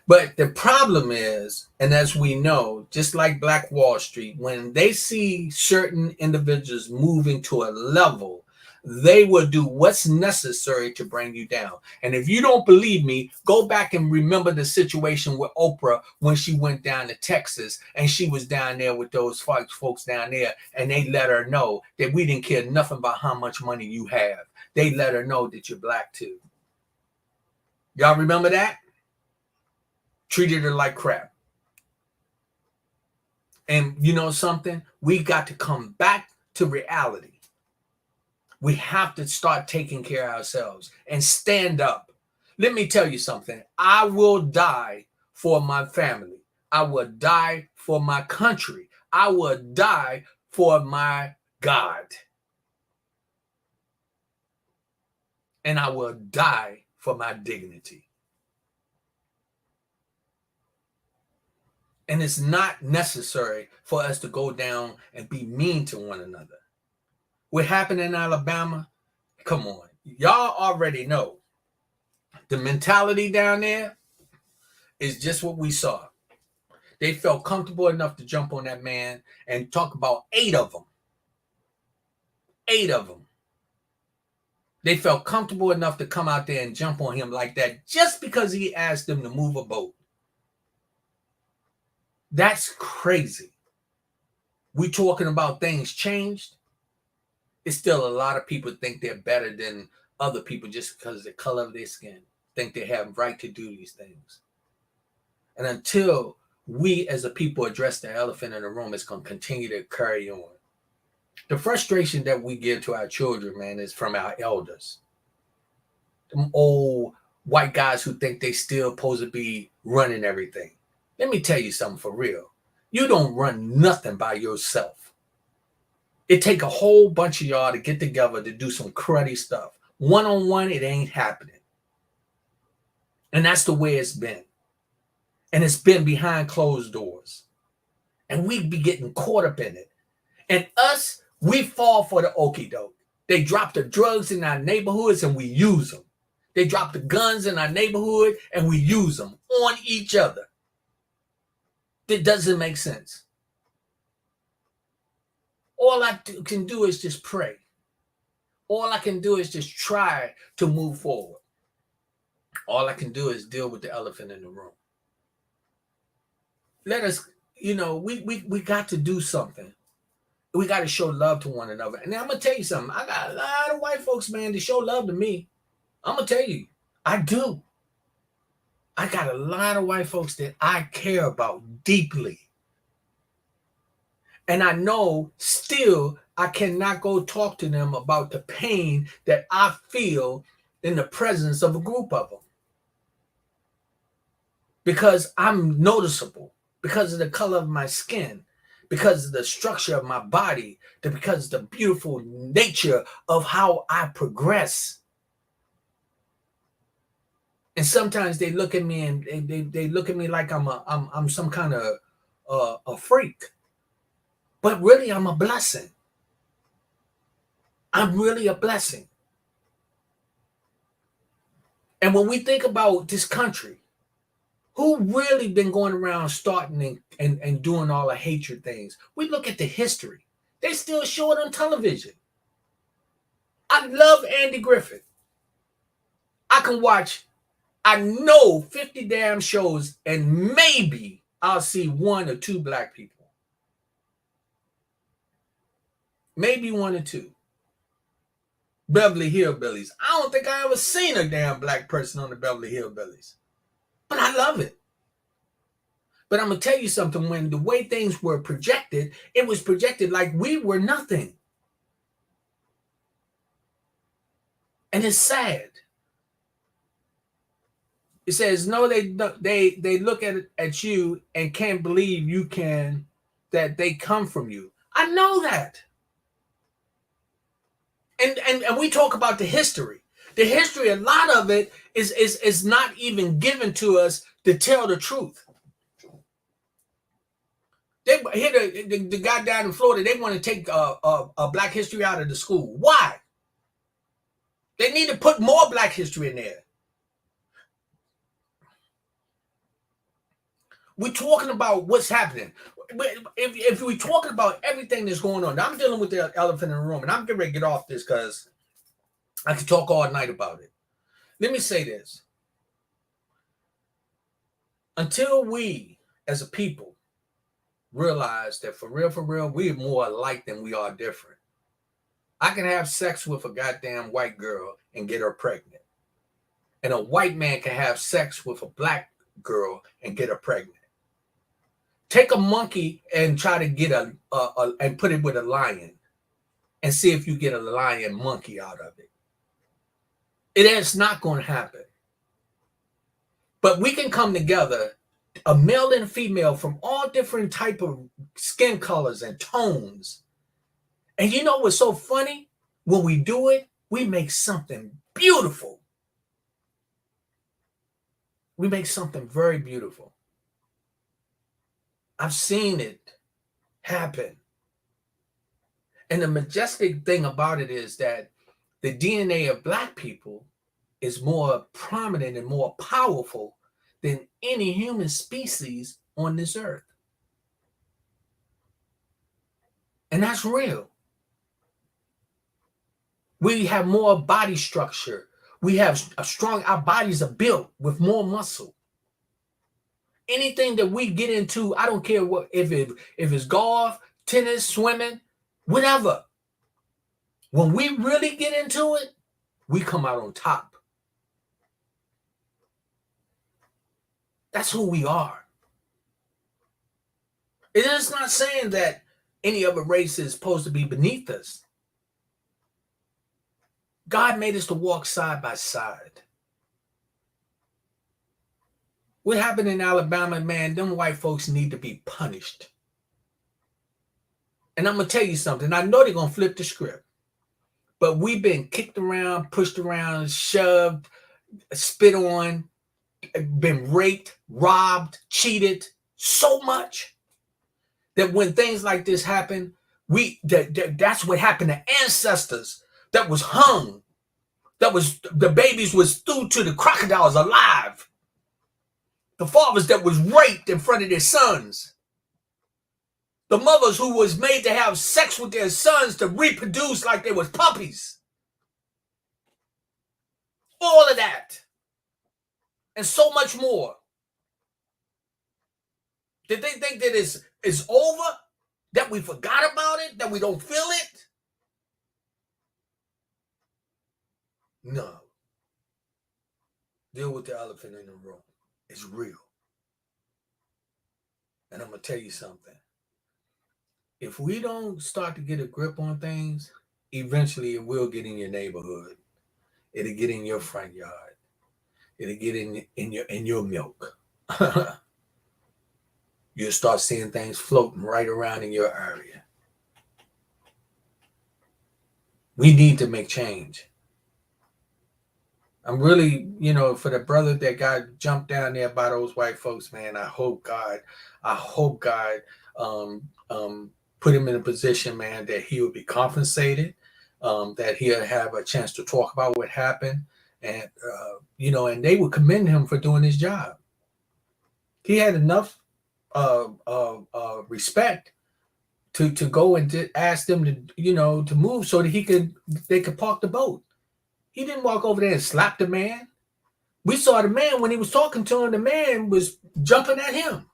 But the problem is, and as we know, just like Black Wall Street, when they see certain individuals moving to a level, they will do what's necessary to bring you down. And if you don't believe me, go back and remember the situation with Oprah when she went down to Texas and she was down there with those folks down there, and they let her know that we didn't care nothing about how much money you have. They let her know that you're black too. Y'all remember that? Treated her like crap. And you know something? We got to come back to reality. We have to start taking care of ourselves and stand up. Let me tell you something. I will die for my family. I will die for my country. I will die for my God. And I will die for my dignity. And it's not necessary for us to go down and be mean to one another. What happened in Alabama? Come on. Y'all already know. The mentality down there is just what we saw. They felt comfortable enough to jump on that man and talk about 8 of them. 8 of them. They felt comfortable enough to come out there and jump on him like that just because he asked them to move a boat. That's crazy. We talking about things changed. It's still a lot of people think they're better than other people just because of the color of their skin. Think they have right to do these things. And until we as a people address the elephant in the room, it's going to continue to carry on. The frustration that we give to our children, man, is from our elders. Them old white guys who think they still supposed to be running everything. Let me tell you something for real. You don't run nothing by yourself. It take a whole bunch of y'all to get together to do some cruddy stuff. One-on-one, it ain't happening. And that's the way it's been. And it's been behind closed doors. And we be getting caught up in it. And us, we fall for the okie doke. They drop the drugs in our neighborhoods and we use them. They drop the guns in our neighborhood and we use them on each other. It doesn't make sense. All I can do is just pray. All I can do is just try to move forward. All I can do is deal with the elephant in the room. Let us, we got to do something. We got to show love to one another. And I'm going to tell you something. I got a lot of white folks, man, to show love to me. I'm going to tell you, I do. I got a lot of white folks that I care about deeply. And I know still I cannot go talk to them about the pain that I feel in the presence of a group of them. Because I'm noticeable, because of the color of my skin, because of the structure of my body, because of the beautiful nature of how I progress. And sometimes they look at me and they look at me like I'm some kind of a freak. But really, I'm a blessing. I'm really a blessing. And when we think about this country, who really been going around starting and doing all the hatred things? We look at the history. They still show it on television. I love Andy Griffith. I can watch, I know 50 damn shows and maybe I'll see 1 or 2 black people. Maybe 1 or 2. Beverly Hillbillies. I don't think I ever seen a damn black person on the Beverly Hillbillies. But I love it. But I'm going to tell you something. When the way things were projected, it was projected like we were nothing. And it's sad. It says, no, they look at you and can't believe that they come from you. I know that. And we talk about the history. The history, a lot of it is not even given to us to tell the truth. They here the guy down in Florida. They want to take Black history out of the school. Why? They need to put more Black history in there. We're talking about what's happening. If we're talking about everything that's going on, I'm dealing with the elephant in the room, and I'm getting ready to get off this because I can talk all night about it. Let me say this. Until we, as a people, realize that for real, we're more alike than we are different. I can have sex with a goddamn white girl and get her pregnant. And a white man can have sex with a black girl and get her pregnant. Take a monkey and try to get and put it with a lion and see if you get a lion monkey out of it. It is not going to happen. But we can come together, a male and a female from all different type of skin colors and tones. And you know what's so funny? When we do it, we make something beautiful. We make something very beautiful. I've seen it happen. And the majestic thing about it is that the DNA of Black people is more prominent and more powerful than any human species on this earth. And that's real. We have more body structure. We have our bodies are built with more muscle. Anything that we get into, I don't care what, if it's golf, tennis, swimming, whatever. When we really get into it, we come out on top. That's who we are. It is not saying that any other race is supposed to be beneath us. God made us to walk side by side. What happened in Alabama, man, them white folks need to be punished. And I'm going to tell you something. I know they're going to flip the script. But we've been kicked around, pushed around, shoved, spit on, been raped, robbed, cheated so much that when things like this happen, that's what happened to ancestors that was hung, the babies was threw to the crocodiles alive. The fathers that was raped in front of their sons. The mothers who was made to have sex with their sons to reproduce like they was puppies. All of that. And so much more. Did they think that it's over? That we forgot about it? That we don't feel it? No. Deal with the elephant in the room. It's real. And I'm going to tell you something. If we don't start to get a grip on things, eventually it will get in your neighborhood. It'll get in your front yard. It'll get in your milk. You'll start seeing things floating right around in your area. We need to make change. I'm really, for the brother that got jumped down there by those white folks, man, I hope God put him in a position, man, that he will be compensated, that he'll have a chance to talk about what happened. And, and they would commend him for doing his job. He had enough respect to go and to ask them to move so that they could park the boat. He didn't walk over there and slap the man. We saw the man when he was talking to him, the man was jumping at him.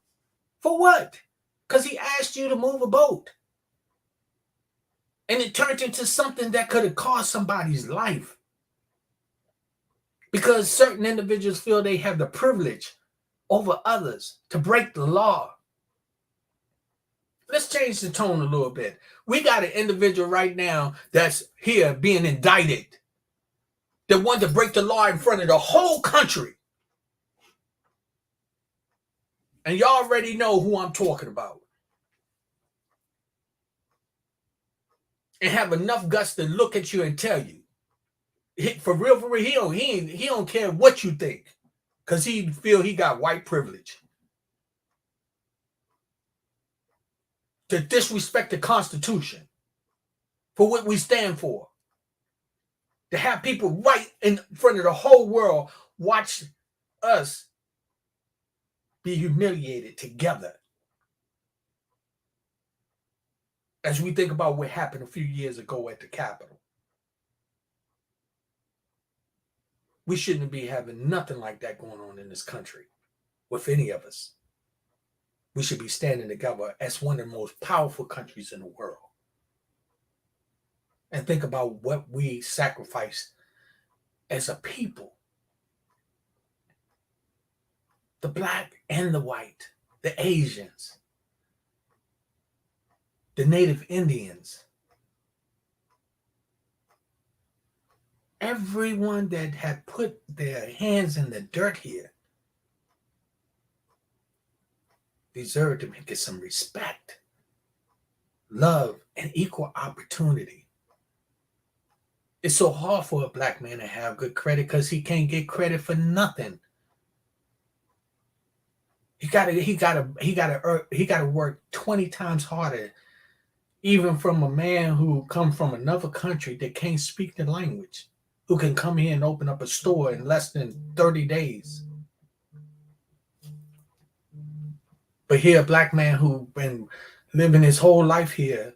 For what? Because he asked you to move a boat. And it turned into something that could have cost somebody's life. Because certain individuals feel they have the privilege over others to break the law. Let's change the tone a little bit. We got an individual right now that's here being indicted. That wanted to break the law in front of the whole country. And y'all already know who I'm talking about. And have enough guts to look at you and tell you For real, he don't care what you think, because he feel he got white privilege. To disrespect the Constitution for what we stand for. To have people right in front of the whole world watch us be humiliated together. As we think about what happened a few years ago at the Capitol. We shouldn't be having nothing like that going on in this country with any of us. We should be standing together as one of the most powerful countries in the world. And think about what we sacrificed as a people. The black and the white, the Asians, the Native Indians, everyone that had put their hands in the dirt here deserve to get some respect, love, and equal opportunity. It's so hard for a black man to have good credit because he can't get credit for nothing. He gotta work 20 times harder, even from a man who come from another country that can't speak the language, who can come here and open up a store in less than 30 days. But here, a black man who's been living his whole life here,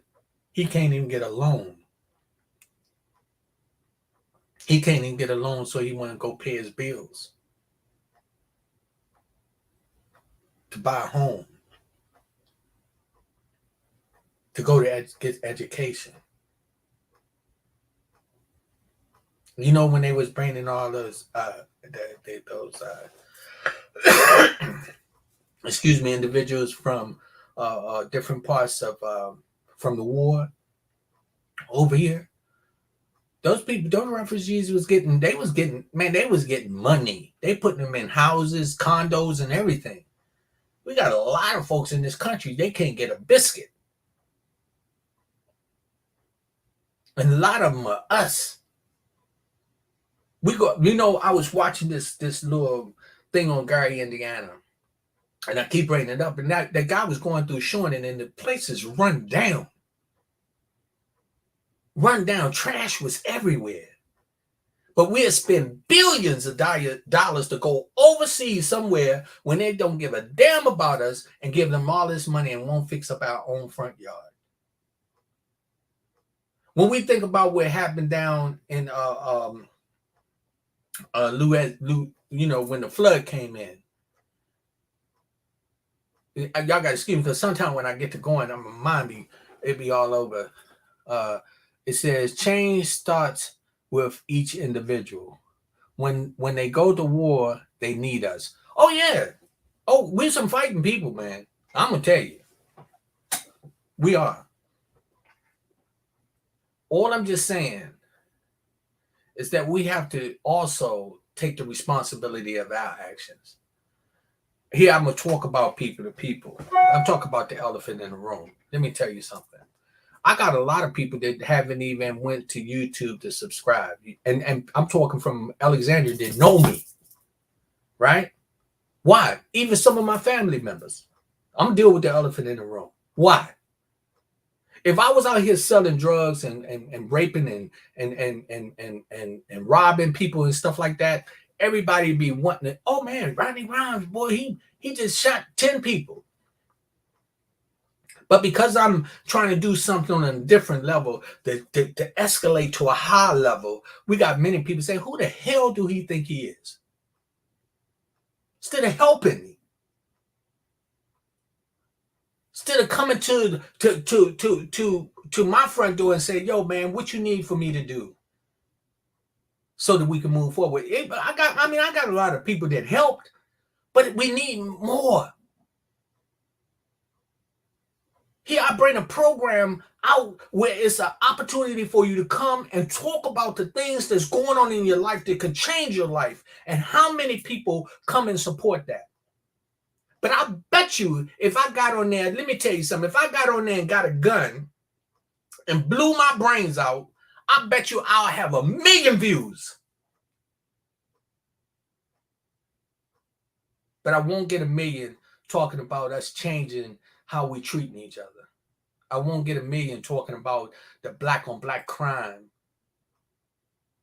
he can't even get a loan. He can't even get a loan, so he want to go pay his bills to buy a home, to go to get education. You know, when they was bringing all those excuse me, individuals from different parts of from the war over here, those people, those refugees was getting money. They putting them in houses, condos, and everything. We got a lot of folks in this country, they can't get a biscuit. And a lot of them are us. I was watching this little thing on Gary, Indiana. And I keep bringing it up. And that guy was going through showing it, and the place is run down. Run down. Trash was everywhere. But we'll spend billions of dollars to go overseas somewhere when they don't give a damn about us and give them all this money and won't fix up our own front yard. When we think about what happened down in when the flood came in, y'all got to excuse me because sometimes when I get to going, my mind be all over. It says change starts with each individual. When they go to war, they need us. Oh yeah. Oh, we're some fighting people, man. I'm gonna tell you, we are. All I'm just saying is that we have to also take the responsibility of our actions. Here, I'm going to talk about people to people. I'm talking about the elephant in the room. Let me tell you something. I got a lot of people that haven't even went to YouTube to subscribe. And I'm talking from Alexandria that know me, right? Why? Even some of my family members. I'm dealing with the elephant in the room. Why? If I was out here selling drugs and raping and robbing people and stuff like that, everybody be wanting it. Oh man, Rodney Grimes, boy, he just shot 10 people. But because I'm trying to do something on a different level, to escalate to a high level, we got many people say, who the hell do he think he is? Instead of helping me. Instead of coming to my front door and say, yo, man, what you need for me to do so that we can move forward? I got a lot of people that helped, but we need more. Here, I bring a program out where it's an opportunity for you to come and talk about the things that's going on in your life that could change your life, and how many people come and support that. But I bet you if I got on there, let me tell you something. If I got on there and got a gun and blew my brains out, I bet you I'll have 1,000,000 views. But I won't get 1,000,000 talking about us changing how we treating each other. I won't get 1,000,000 talking about the black on black crime.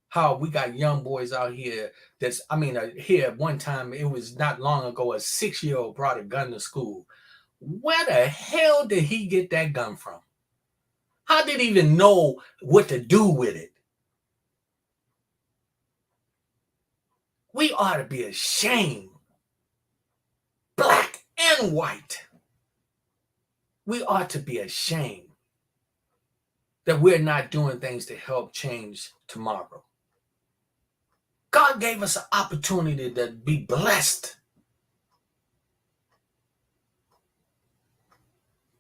How we got young boys out here here at one time, it was not long ago, a 6-year-old brought a gun to school. Where the hell did he get that gun from? How did he even know what to do with it? We ought to be ashamed. Black and white. We ought to be ashamed that we're not doing things to help change tomorrow. God gave us an opportunity to be blessed.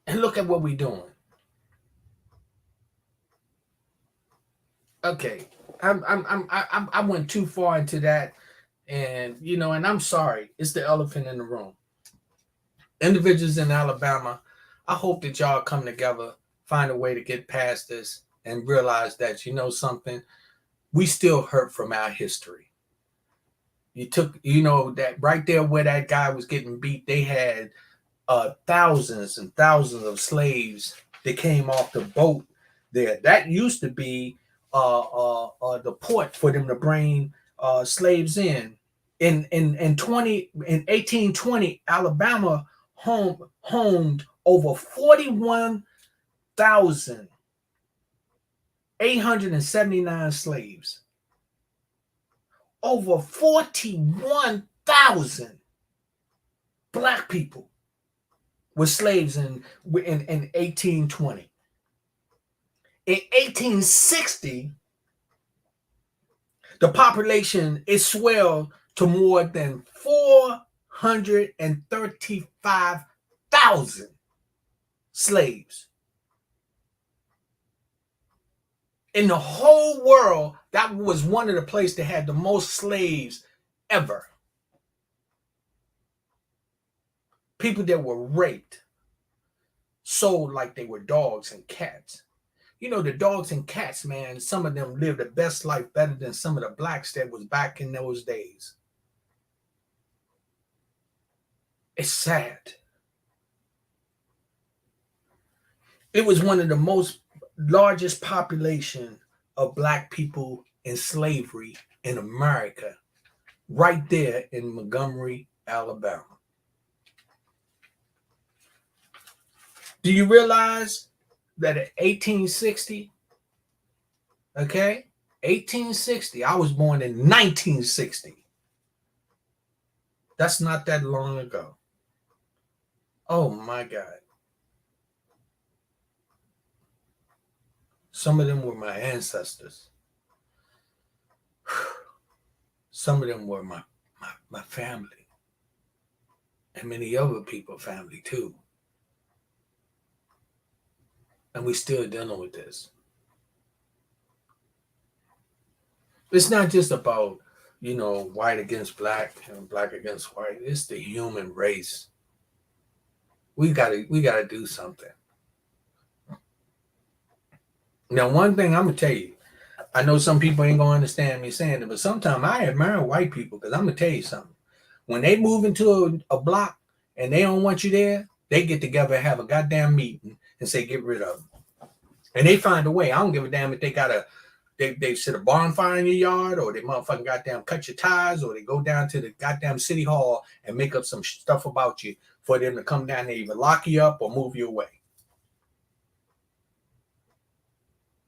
And look at what we're doing. Okay, I went too far into that, and and I'm sorry. It's the elephant in the room. Individuals in Alabama, I hope that y'all come together, find a way to get past this, and realize that something. We still hurt from our history. You took, that right there where that guy was getting beat, they had thousands and thousands of slaves that came off the boat there. That used to be the port for them to bring slaves in. In 1820, Alabama homed over 41,879 slaves. Over 41,000 black people were slaves in 1820. In 1860, the population is swelled to more than 435,000 slaves. In the whole world, that was one of the places that had the most slaves ever. People that were raped, sold like they were dogs and cats. The dogs and cats, man, some of them lived the best life better than some of the blacks that was back in those days. It's sad. It was one of the most largest population of black people in slavery in America, right there in Montgomery, Alabama. Do you realize that in 1860, 1860, I was born in 1960. That's not that long ago. Oh my God. Some of them were my ancestors. Some of them were my family. And many other people family too. And we're still dealing with this. It's not just about, white against black and black against white. It's the human race. We gotta do something. Now, one thing I'm gonna tell you, I know some people ain't gonna understand me saying it, but sometimes I admire white people because I'm gonna tell you something. When they move into a block and they don't want you there, they get together and have a goddamn meeting and say get rid of them. And they find a way. I don't give a damn if they set a bonfire in your yard, or they motherfucking goddamn cut your ties, or they go down to the goddamn city hall and make up some stuff about you for them to come down there, either lock you up or move you away.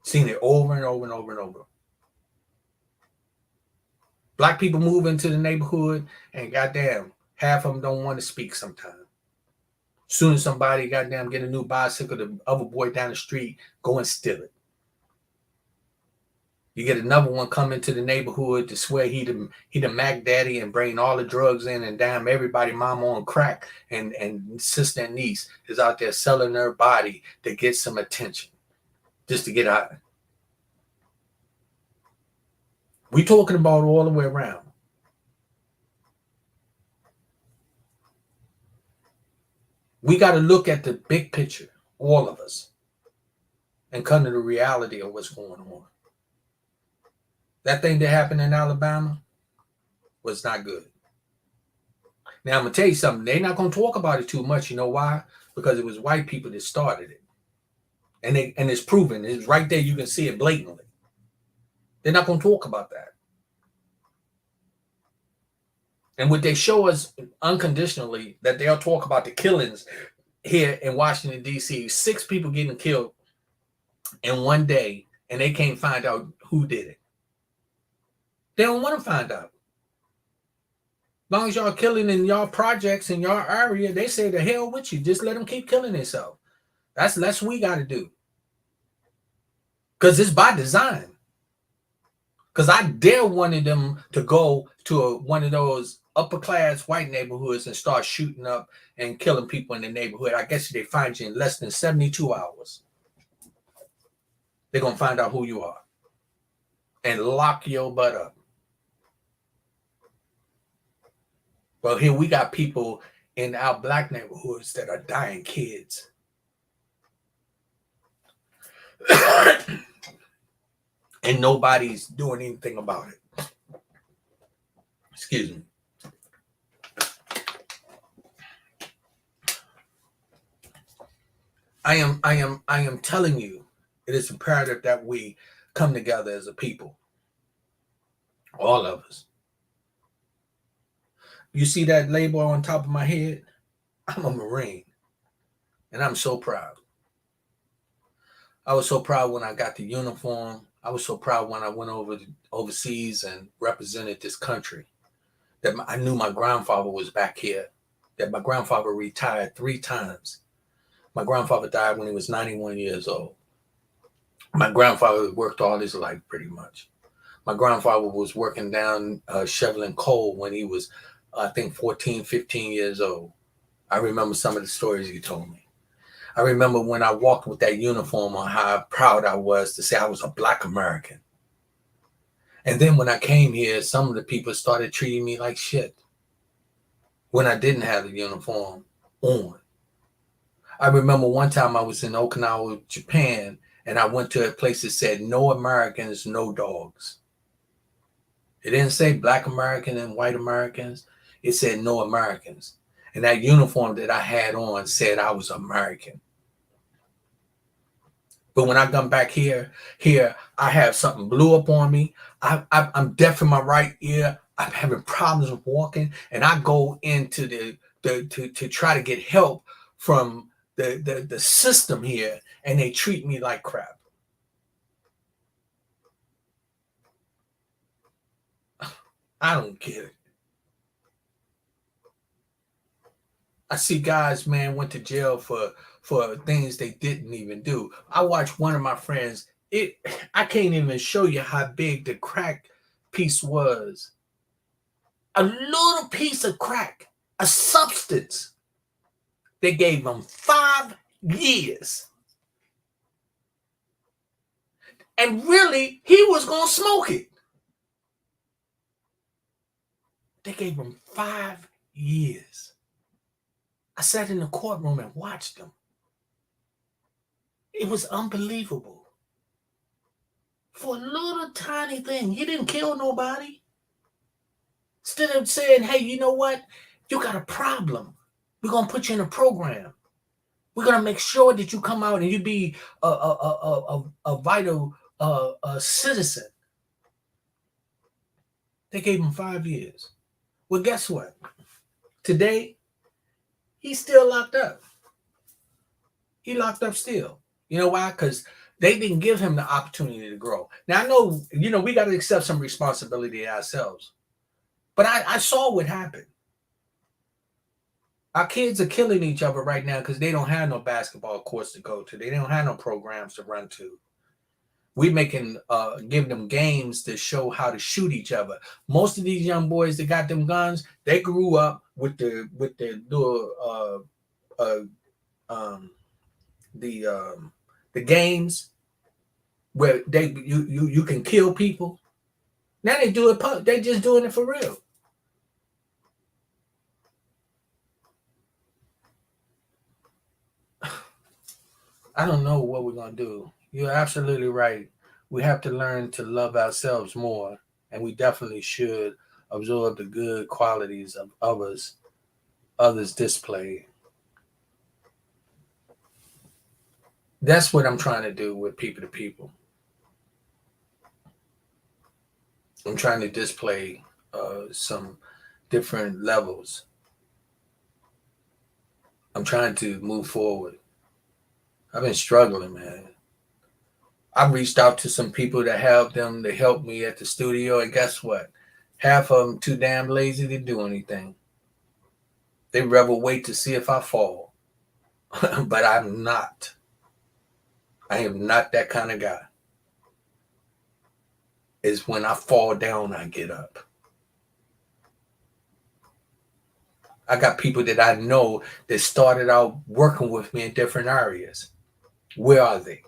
Seen it over and over and over and over. Black people move into the neighborhood and goddamn, half of them don't want to speak sometimes. Soon as somebody goddamn get a new bicycle, the other boy down the street go and steal it. You get another one come into the neighborhood to swear he the Mac Daddy and bring all the drugs in, and damn everybody mama on crack and sister and niece is out there selling their body to get some attention, just to get out. We talking about all the way around. We got to look at the big picture, all of us, and come to the reality of what's going on. That thing that happened in Alabama was not good. Now I'm gonna tell you something. They're not gonna talk about it too much. You know why? Because it was white people that started it, and it's proven. It's right there. You can see it blatantly. They're not gonna talk about that. And what they show us unconditionally, that they'll talk about the killings here in Washington, D.C. 6 people getting killed in one day, and they can't find out who did it. They don't want to find out. As long as y'all killing in y'all projects in y'all area, they say the hell with you. Just let them keep killing themselves. That's what we got to do. Because it's by design. Because I dare one of them to go to one of those upper class white neighborhoods and start shooting up and killing people in the neighborhood. I guess they find you in less than 72 hours. They're going to find out who you are and lock your butt up. Well, here we got people in our black neighborhoods that are dying kids. And nobody's doing anything about it. Excuse me. I am telling you, it is imperative that we come together as a people. All of us. You see that label on top of my head? I'm a Marine. And I'm so proud. I was so proud when I got the uniform. I was so proud when I went overseas and represented this country. That I knew my grandfather was back here. That my grandfather retired 3 times. My grandfather died when he was 91 years old. My grandfather worked all his life pretty much. My grandfather was working down shoveling coal when he was, I think, 14, 15 years old. I remember some of the stories he told me. I remember when I walked with that uniform on how proud I was to say I was a Black American. And then when I came here, some of the people started treating me like shit when I didn't have the uniform on. I remember one time I was in Okinawa, Japan, and I went to a place that said, no Americans, no dogs. It didn't say Black American and white Americans. It said no Americans. And that uniform that I had on said I was American. But when I come back here, I have something blue up on me. I'm deaf in my right ear. I'm having problems with walking, and I go into to try to get help from the system here, and they treat me like crap. I don't get it. I see guys, man, went to jail for things they didn't even do. I watched one of my friends. I can't even show you how big the crack piece was. A little piece of crack, a substance. They gave him 5 years. And really, he was going to smoke it. They gave him 5 years. I sat in the courtroom and watched them. It was unbelievable. For a little tiny thing, he didn't kill nobody. Instead of saying, hey, you know what? You got a problem. We're going to put you in a program. We're going to make sure that you come out and you be a vital citizen. They gave him 5 years. Well, guess what? Today, he's still locked up. He locked up still. You know why? Because they didn't give him the opportunity to grow. Now, I know, we got to accept some responsibility ourselves. But I saw what happened. Our kids are killing each other right now because they don't have no basketball courts to go to. They don't have no programs to run to. We making give them games to show how to shoot each other. Most of these young boys that got them guns, they grew up with the games where you can kill people. Now they do it. They just doing it for real. I don't know what we're gonna do. You're absolutely right. We have to learn to love ourselves more, and we definitely should absorb the good qualities of others display. That's what I'm trying to do with people to people. I'm trying to display some different levels. I'm trying to move forward. I've been struggling, man. I reached out to some people to help them to help me at the studio, and guess what? Half of them too damn lazy to do anything. They rather wait to see if I fall. But I'm not. I am not that kind of guy. It's when I fall down, I get up. I got people that I know that started out working with me in different areas. Where are they?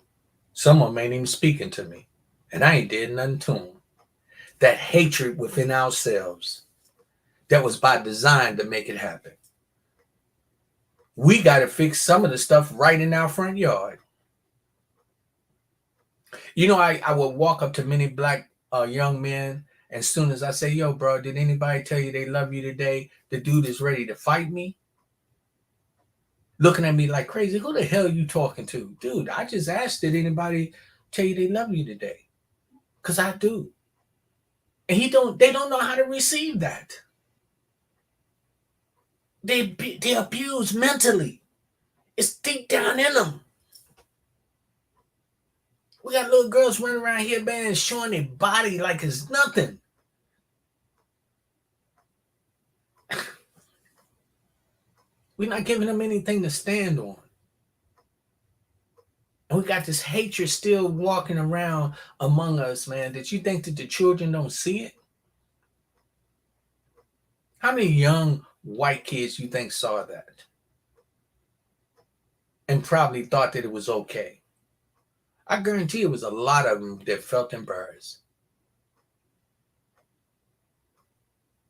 Some of them ain't even speaking to me. And I ain't did nothing to them. That hatred within ourselves, that was by design to make it happen. We got to fix some of the stuff right in our front yard. You know, I would walk up to many black young men, and as soon as I say, yo, bro, did anybody tell you they love you today? The dude is ready to fight me. Looking at me like crazy. Who the hell are you talking to? Dude, I just asked, did anybody tell you they love you today? Because I do. And they don't know how to receive that. They abuse mentally. It's deep down in them. We got little girls running around here, man, showing their body like it's nothing. We're not giving them anything to stand on. And we got this hatred still walking around among us, man. Did you think that the children don't see it? How many young white kids you think saw that? And probably thought that it was okay. I guarantee it was a lot of them that felt embarrassed.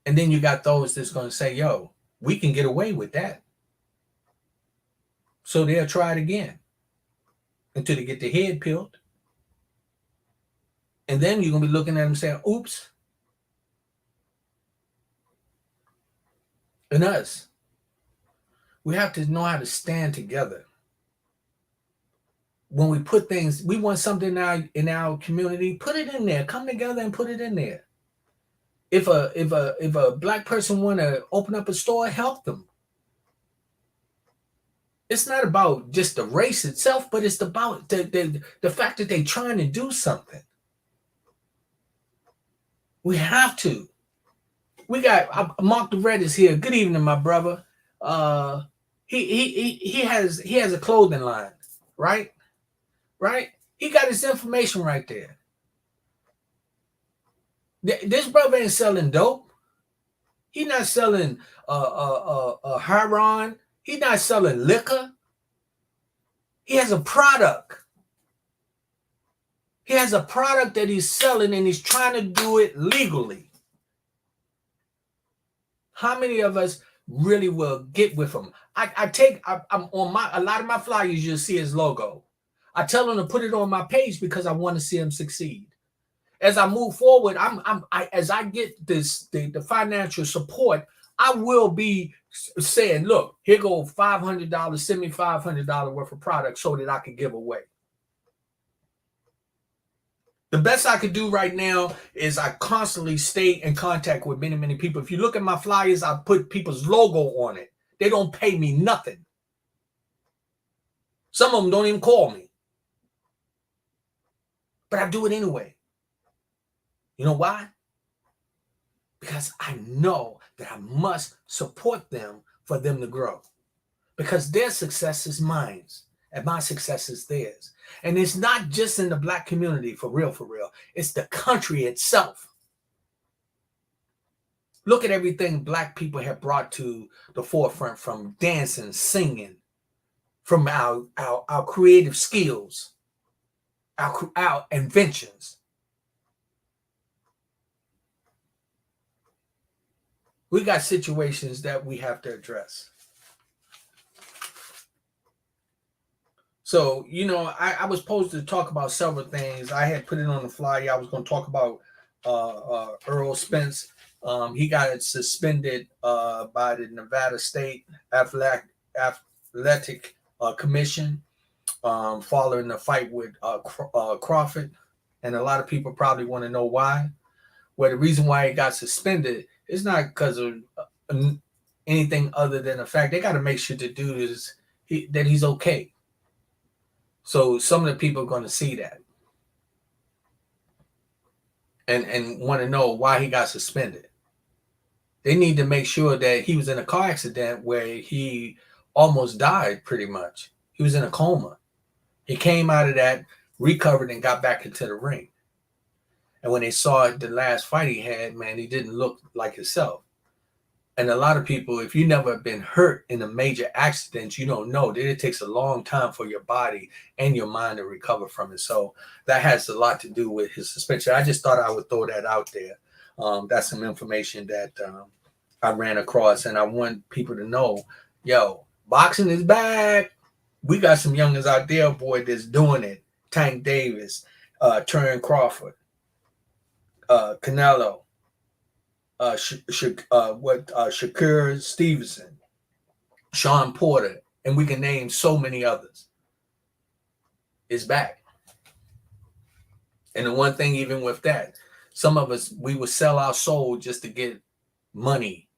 And then you got those that's going to say, yo, we can get away with that. So they'll try it again until they get their head peeled. And then you're going to be looking at them saying, oops. And us, we have to know how to stand together. When we put things, we want something in our community, put it in there. Come together and put it in there. If a black person want to open up a store, help them. It's not about just the race itself, but it's about the fact that they're trying to do something. We have to. We got Mark the Red is here. Good evening, my brother. He has a clothing line, right? Right? He got his information right there. This brother ain't selling dope. He's not selling heroin. He's not selling liquor. He has a product. He has a product that he's selling, and he's trying to do it legally. How many of us really will get with him? I'm on a lot of my flyers. You'll see his logo. I tell him to put it on my page because I want to see him succeed. As I move forward, as I get the financial support, I will be saying, look, here go $500, send me $500 worth of product so that I can give away. The best I could do right now is I constantly stay in contact with many, many people. If you look at my flyers, I put people's logo on it. They don't pay me nothing. Some of them don't even call me. But I do it anyway. You know why? Because I know that I must support them for them to grow. Because their success is mine, and my success is theirs. And it's not just in the black community, for real, for real. It's the country itself. Look at everything black people have brought to the forefront, from dancing, singing, from our creative skills, our inventions. We got situations that we have to address. So, I was supposed to talk about several things. I had put it on the flyer. I was going to talk about Earl Spence. He got suspended by the Nevada State Athletic Commission following the fight with Crawford. And a lot of people probably want to know why. Well, the reason why he got suspended is not because of anything other than the fact they got to make sure the dude is that he's okay. So some of the people are going to see that and want to know why he got suspended. They need to make sure that he was in a car accident where he almost died pretty much. He was in a coma. He came out of that, recovered, and got back into the ring. And when they saw the last fight he had, man, he didn't look like himself. And a lot of people, if you never been hurt in a major accident, you don't know that it takes a long time for your body and your mind to recover from it. So that has a lot to do with his suspension. I just thought I would throw that out there. That's some information that I ran across, and I want people to know, yo, boxing is back. We got some youngins out there, boy, that's doing it. Tank Davis, Terence Crawford, Canelo, Shakur Stevenson, Sean Porter, and we can name so many others. Is back. And the one thing, even with that, some of us, we would sell our soul just to get money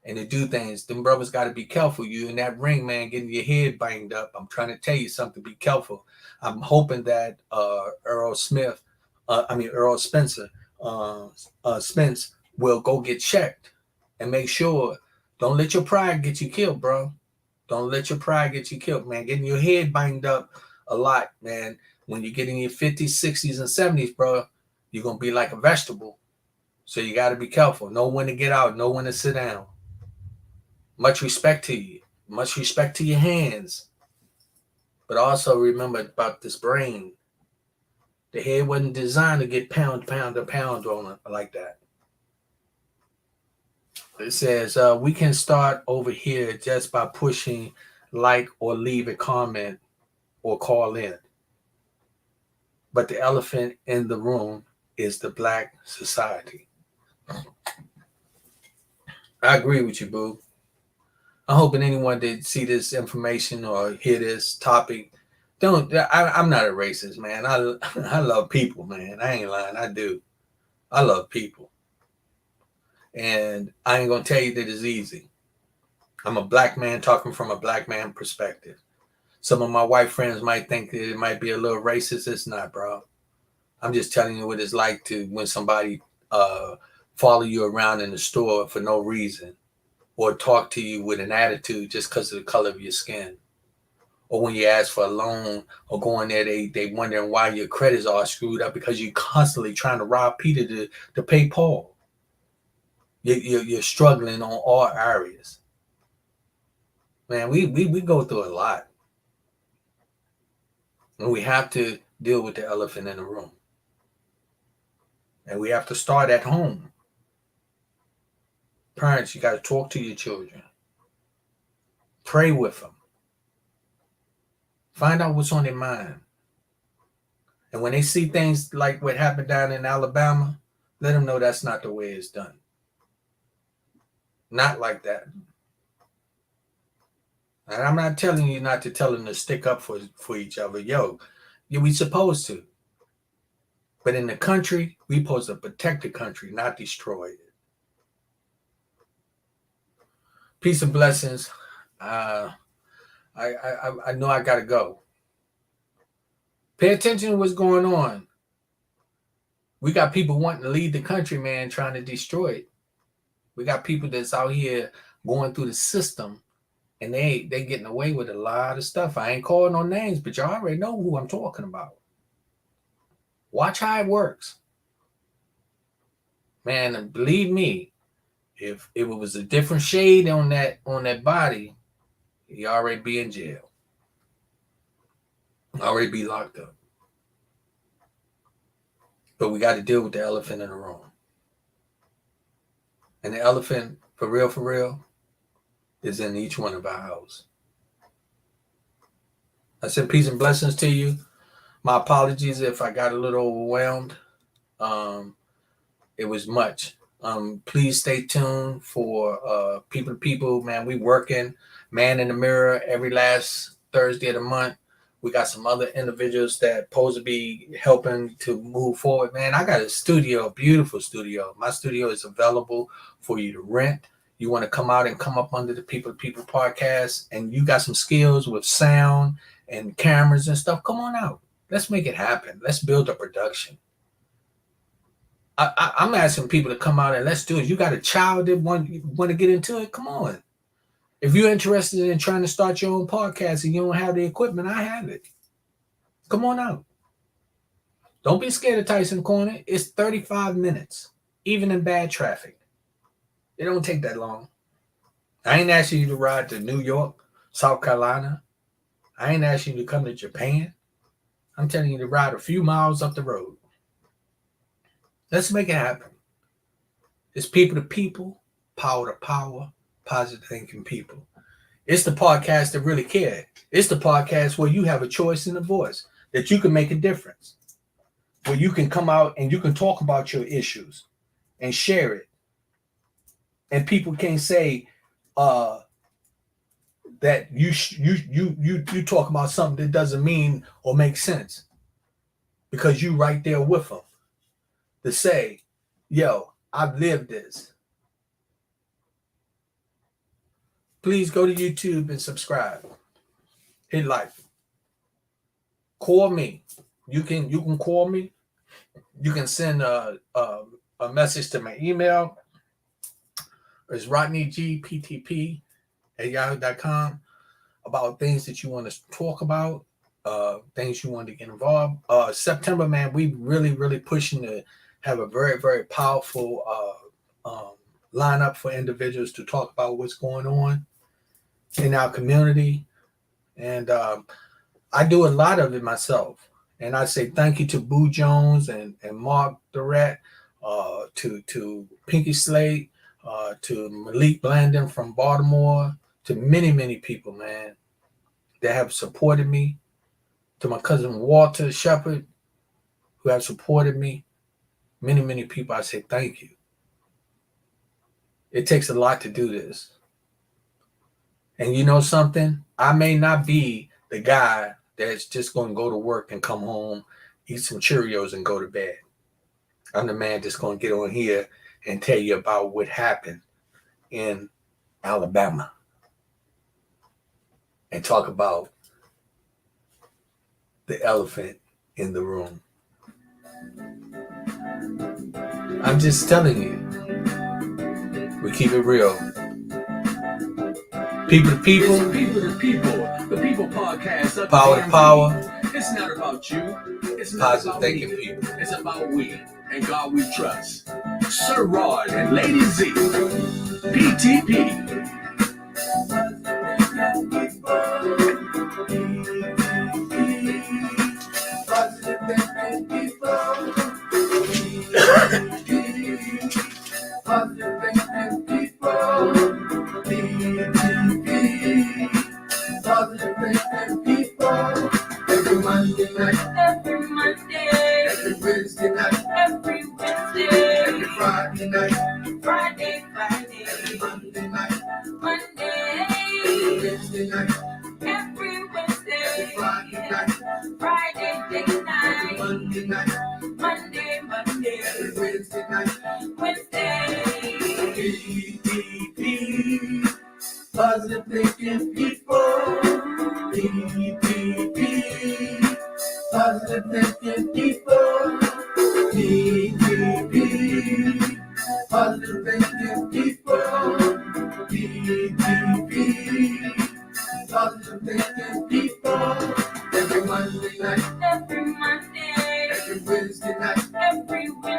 and to do things. Them brothers got to be careful. You in that ring, man, getting your head banged up. I'm trying to tell you something. Be careful. I'm hoping that Earl Spencer, Spence will go get checked and make sure. Don't let your pride get you killed, bro. Don't let your pride get you killed, man. Getting your head banged up a lot, man. When you get in your 50s, 60s, and 70s, bro, you're going to be like a vegetable. So you got to be careful. Know when to get out. Know when to sit down. Much respect to you. Much respect to your hands. But also remember about this brain. The head wasn't designed to get pound on it like that. It says, we can start over here just by pushing like or leave a comment or call in. But the elephant in the room is the black society. I agree with you, boo. I'm hoping anyone that see this information or hear this topic, I'm not a racist, man. I love people, man. I ain't lying. I do. I love people. And I ain't going to tell you that it's easy. I'm a black man talking from a black man perspective. Some of my white friends might think that it might be a little racist. It's not, bro. I'm just telling you what it's like to when somebody follow you around in the store for no reason or talk to you with an attitude just because of the color of your skin. Or when you ask for a loan or go in there, they wondering why your credits are screwed up because you're constantly trying to rob Peter to pay Paul. You're struggling on all areas. Man, we go through a lot. And we have to deal with the elephant in the room. And we have to start at home. Parents, you got to talk to your children. Pray with them. Find out what's on their mind. And when they see things like what happened down in Alabama, let them know that's not the way it's done. Not like that. And I'm not telling you not to tell them to stick up for each other. We supposed to. But in the country, we supposed to protect the country, not destroy it. Peace and blessings. I know I gotta go. Pay attention to what's going on. We got people wanting to lead the country, man, trying to destroy it. We got people that's out here going through the system, and they getting away with a lot of stuff. I ain't calling no names, but y'all already know who I'm talking about. Watch how it works. Man, and believe me, if it was a different shade on that body, he already be in jail. Already be locked up. But we got to deal with the elephant in the room. And the elephant, for real, is in each one of our houses. I send peace and blessings to you. My apologies if I got a little overwhelmed. Um, it was much. Please stay tuned for People to People. Man, we working man in the mirror every last Thursday of the month. We got some other individuals that supposed to be helping to move forward. Man, I got a studio, a beautiful studio. My studio is available for you to rent. You want to come out and come up under the People to People podcast, and you got some skills with sound and cameras and stuff. Come on out. Let's make it happen. Let's build a production. I'm asking people to come out and let's do it. You got a child that want to get into it? Come on. If you're interested in trying to start your own podcast and you don't have the equipment, I have it. Come on out. Don't be scared of Tyson Corner. It's 35 minutes, even in bad traffic. It don't take that long. I ain't asking you to ride to New York, South Carolina. I ain't asking you to come to Japan. I'm telling you to ride a few miles up the road. Let's make it happen. It's people to people, power to power, positive thinking people. It's the podcast that really care. It's the podcast where you have a choice and a voice, that you can make a difference, where you can come out and you can talk about your issues and share it. And people can't say that you talk about something that doesn't mean or make sense, because you right there with them to say, yo, I've lived this. Please go to YouTube and subscribe. Hit like. Call me. You can call me. You can send a message to my email. It's rodneygptp@yahoo.com about things that you want to talk about, things you want to get involved. September, man, we really pushing to have a very, very powerful lineup for individuals to talk about what's going on in our community. And I do a lot of it myself. And I say thank you to Boo Jones and Mark Durrett, to Pinky Slate, to Malik Blandon from Baltimore, to many people, man, that have supported me, to my cousin Walter Shepard, who have supported me. Many people, I say thank you. It takes a lot to do this. And you know something? I may not be the guy that's just going to go to work and come home, eat some Cheerios and go to bed. I'm the man that's going to get on here and tell you about what happened in Alabama and talk about the elephant in the room. I'm just telling you, we keep it real. People to people. It's people to people. The People Podcast. Power to power. It's not about you. It's not Positive about thinking me. people. It's about we and God we trust. Sir Rod and Lady Z. PTP. Positive thinking people. Positive thinking people. Positive thinking people. Every Monday night. Every Monday. Every Wednesday night. Every Wednesday. Every Friday night. Friday. Every Monday night. Monday. Every Wednesday night. Every Wednesday. Every Friday night. Friday day Every night. Monday night. Monday. Every Wednesday night. Wednesday. PTP. Positive thinking people. PTP. Positive thinking people. PTP. Positive thinking people. PTP. Positive thinking people. Every Monday night. Every Monday. Every Wednesday night. Every Wednesday.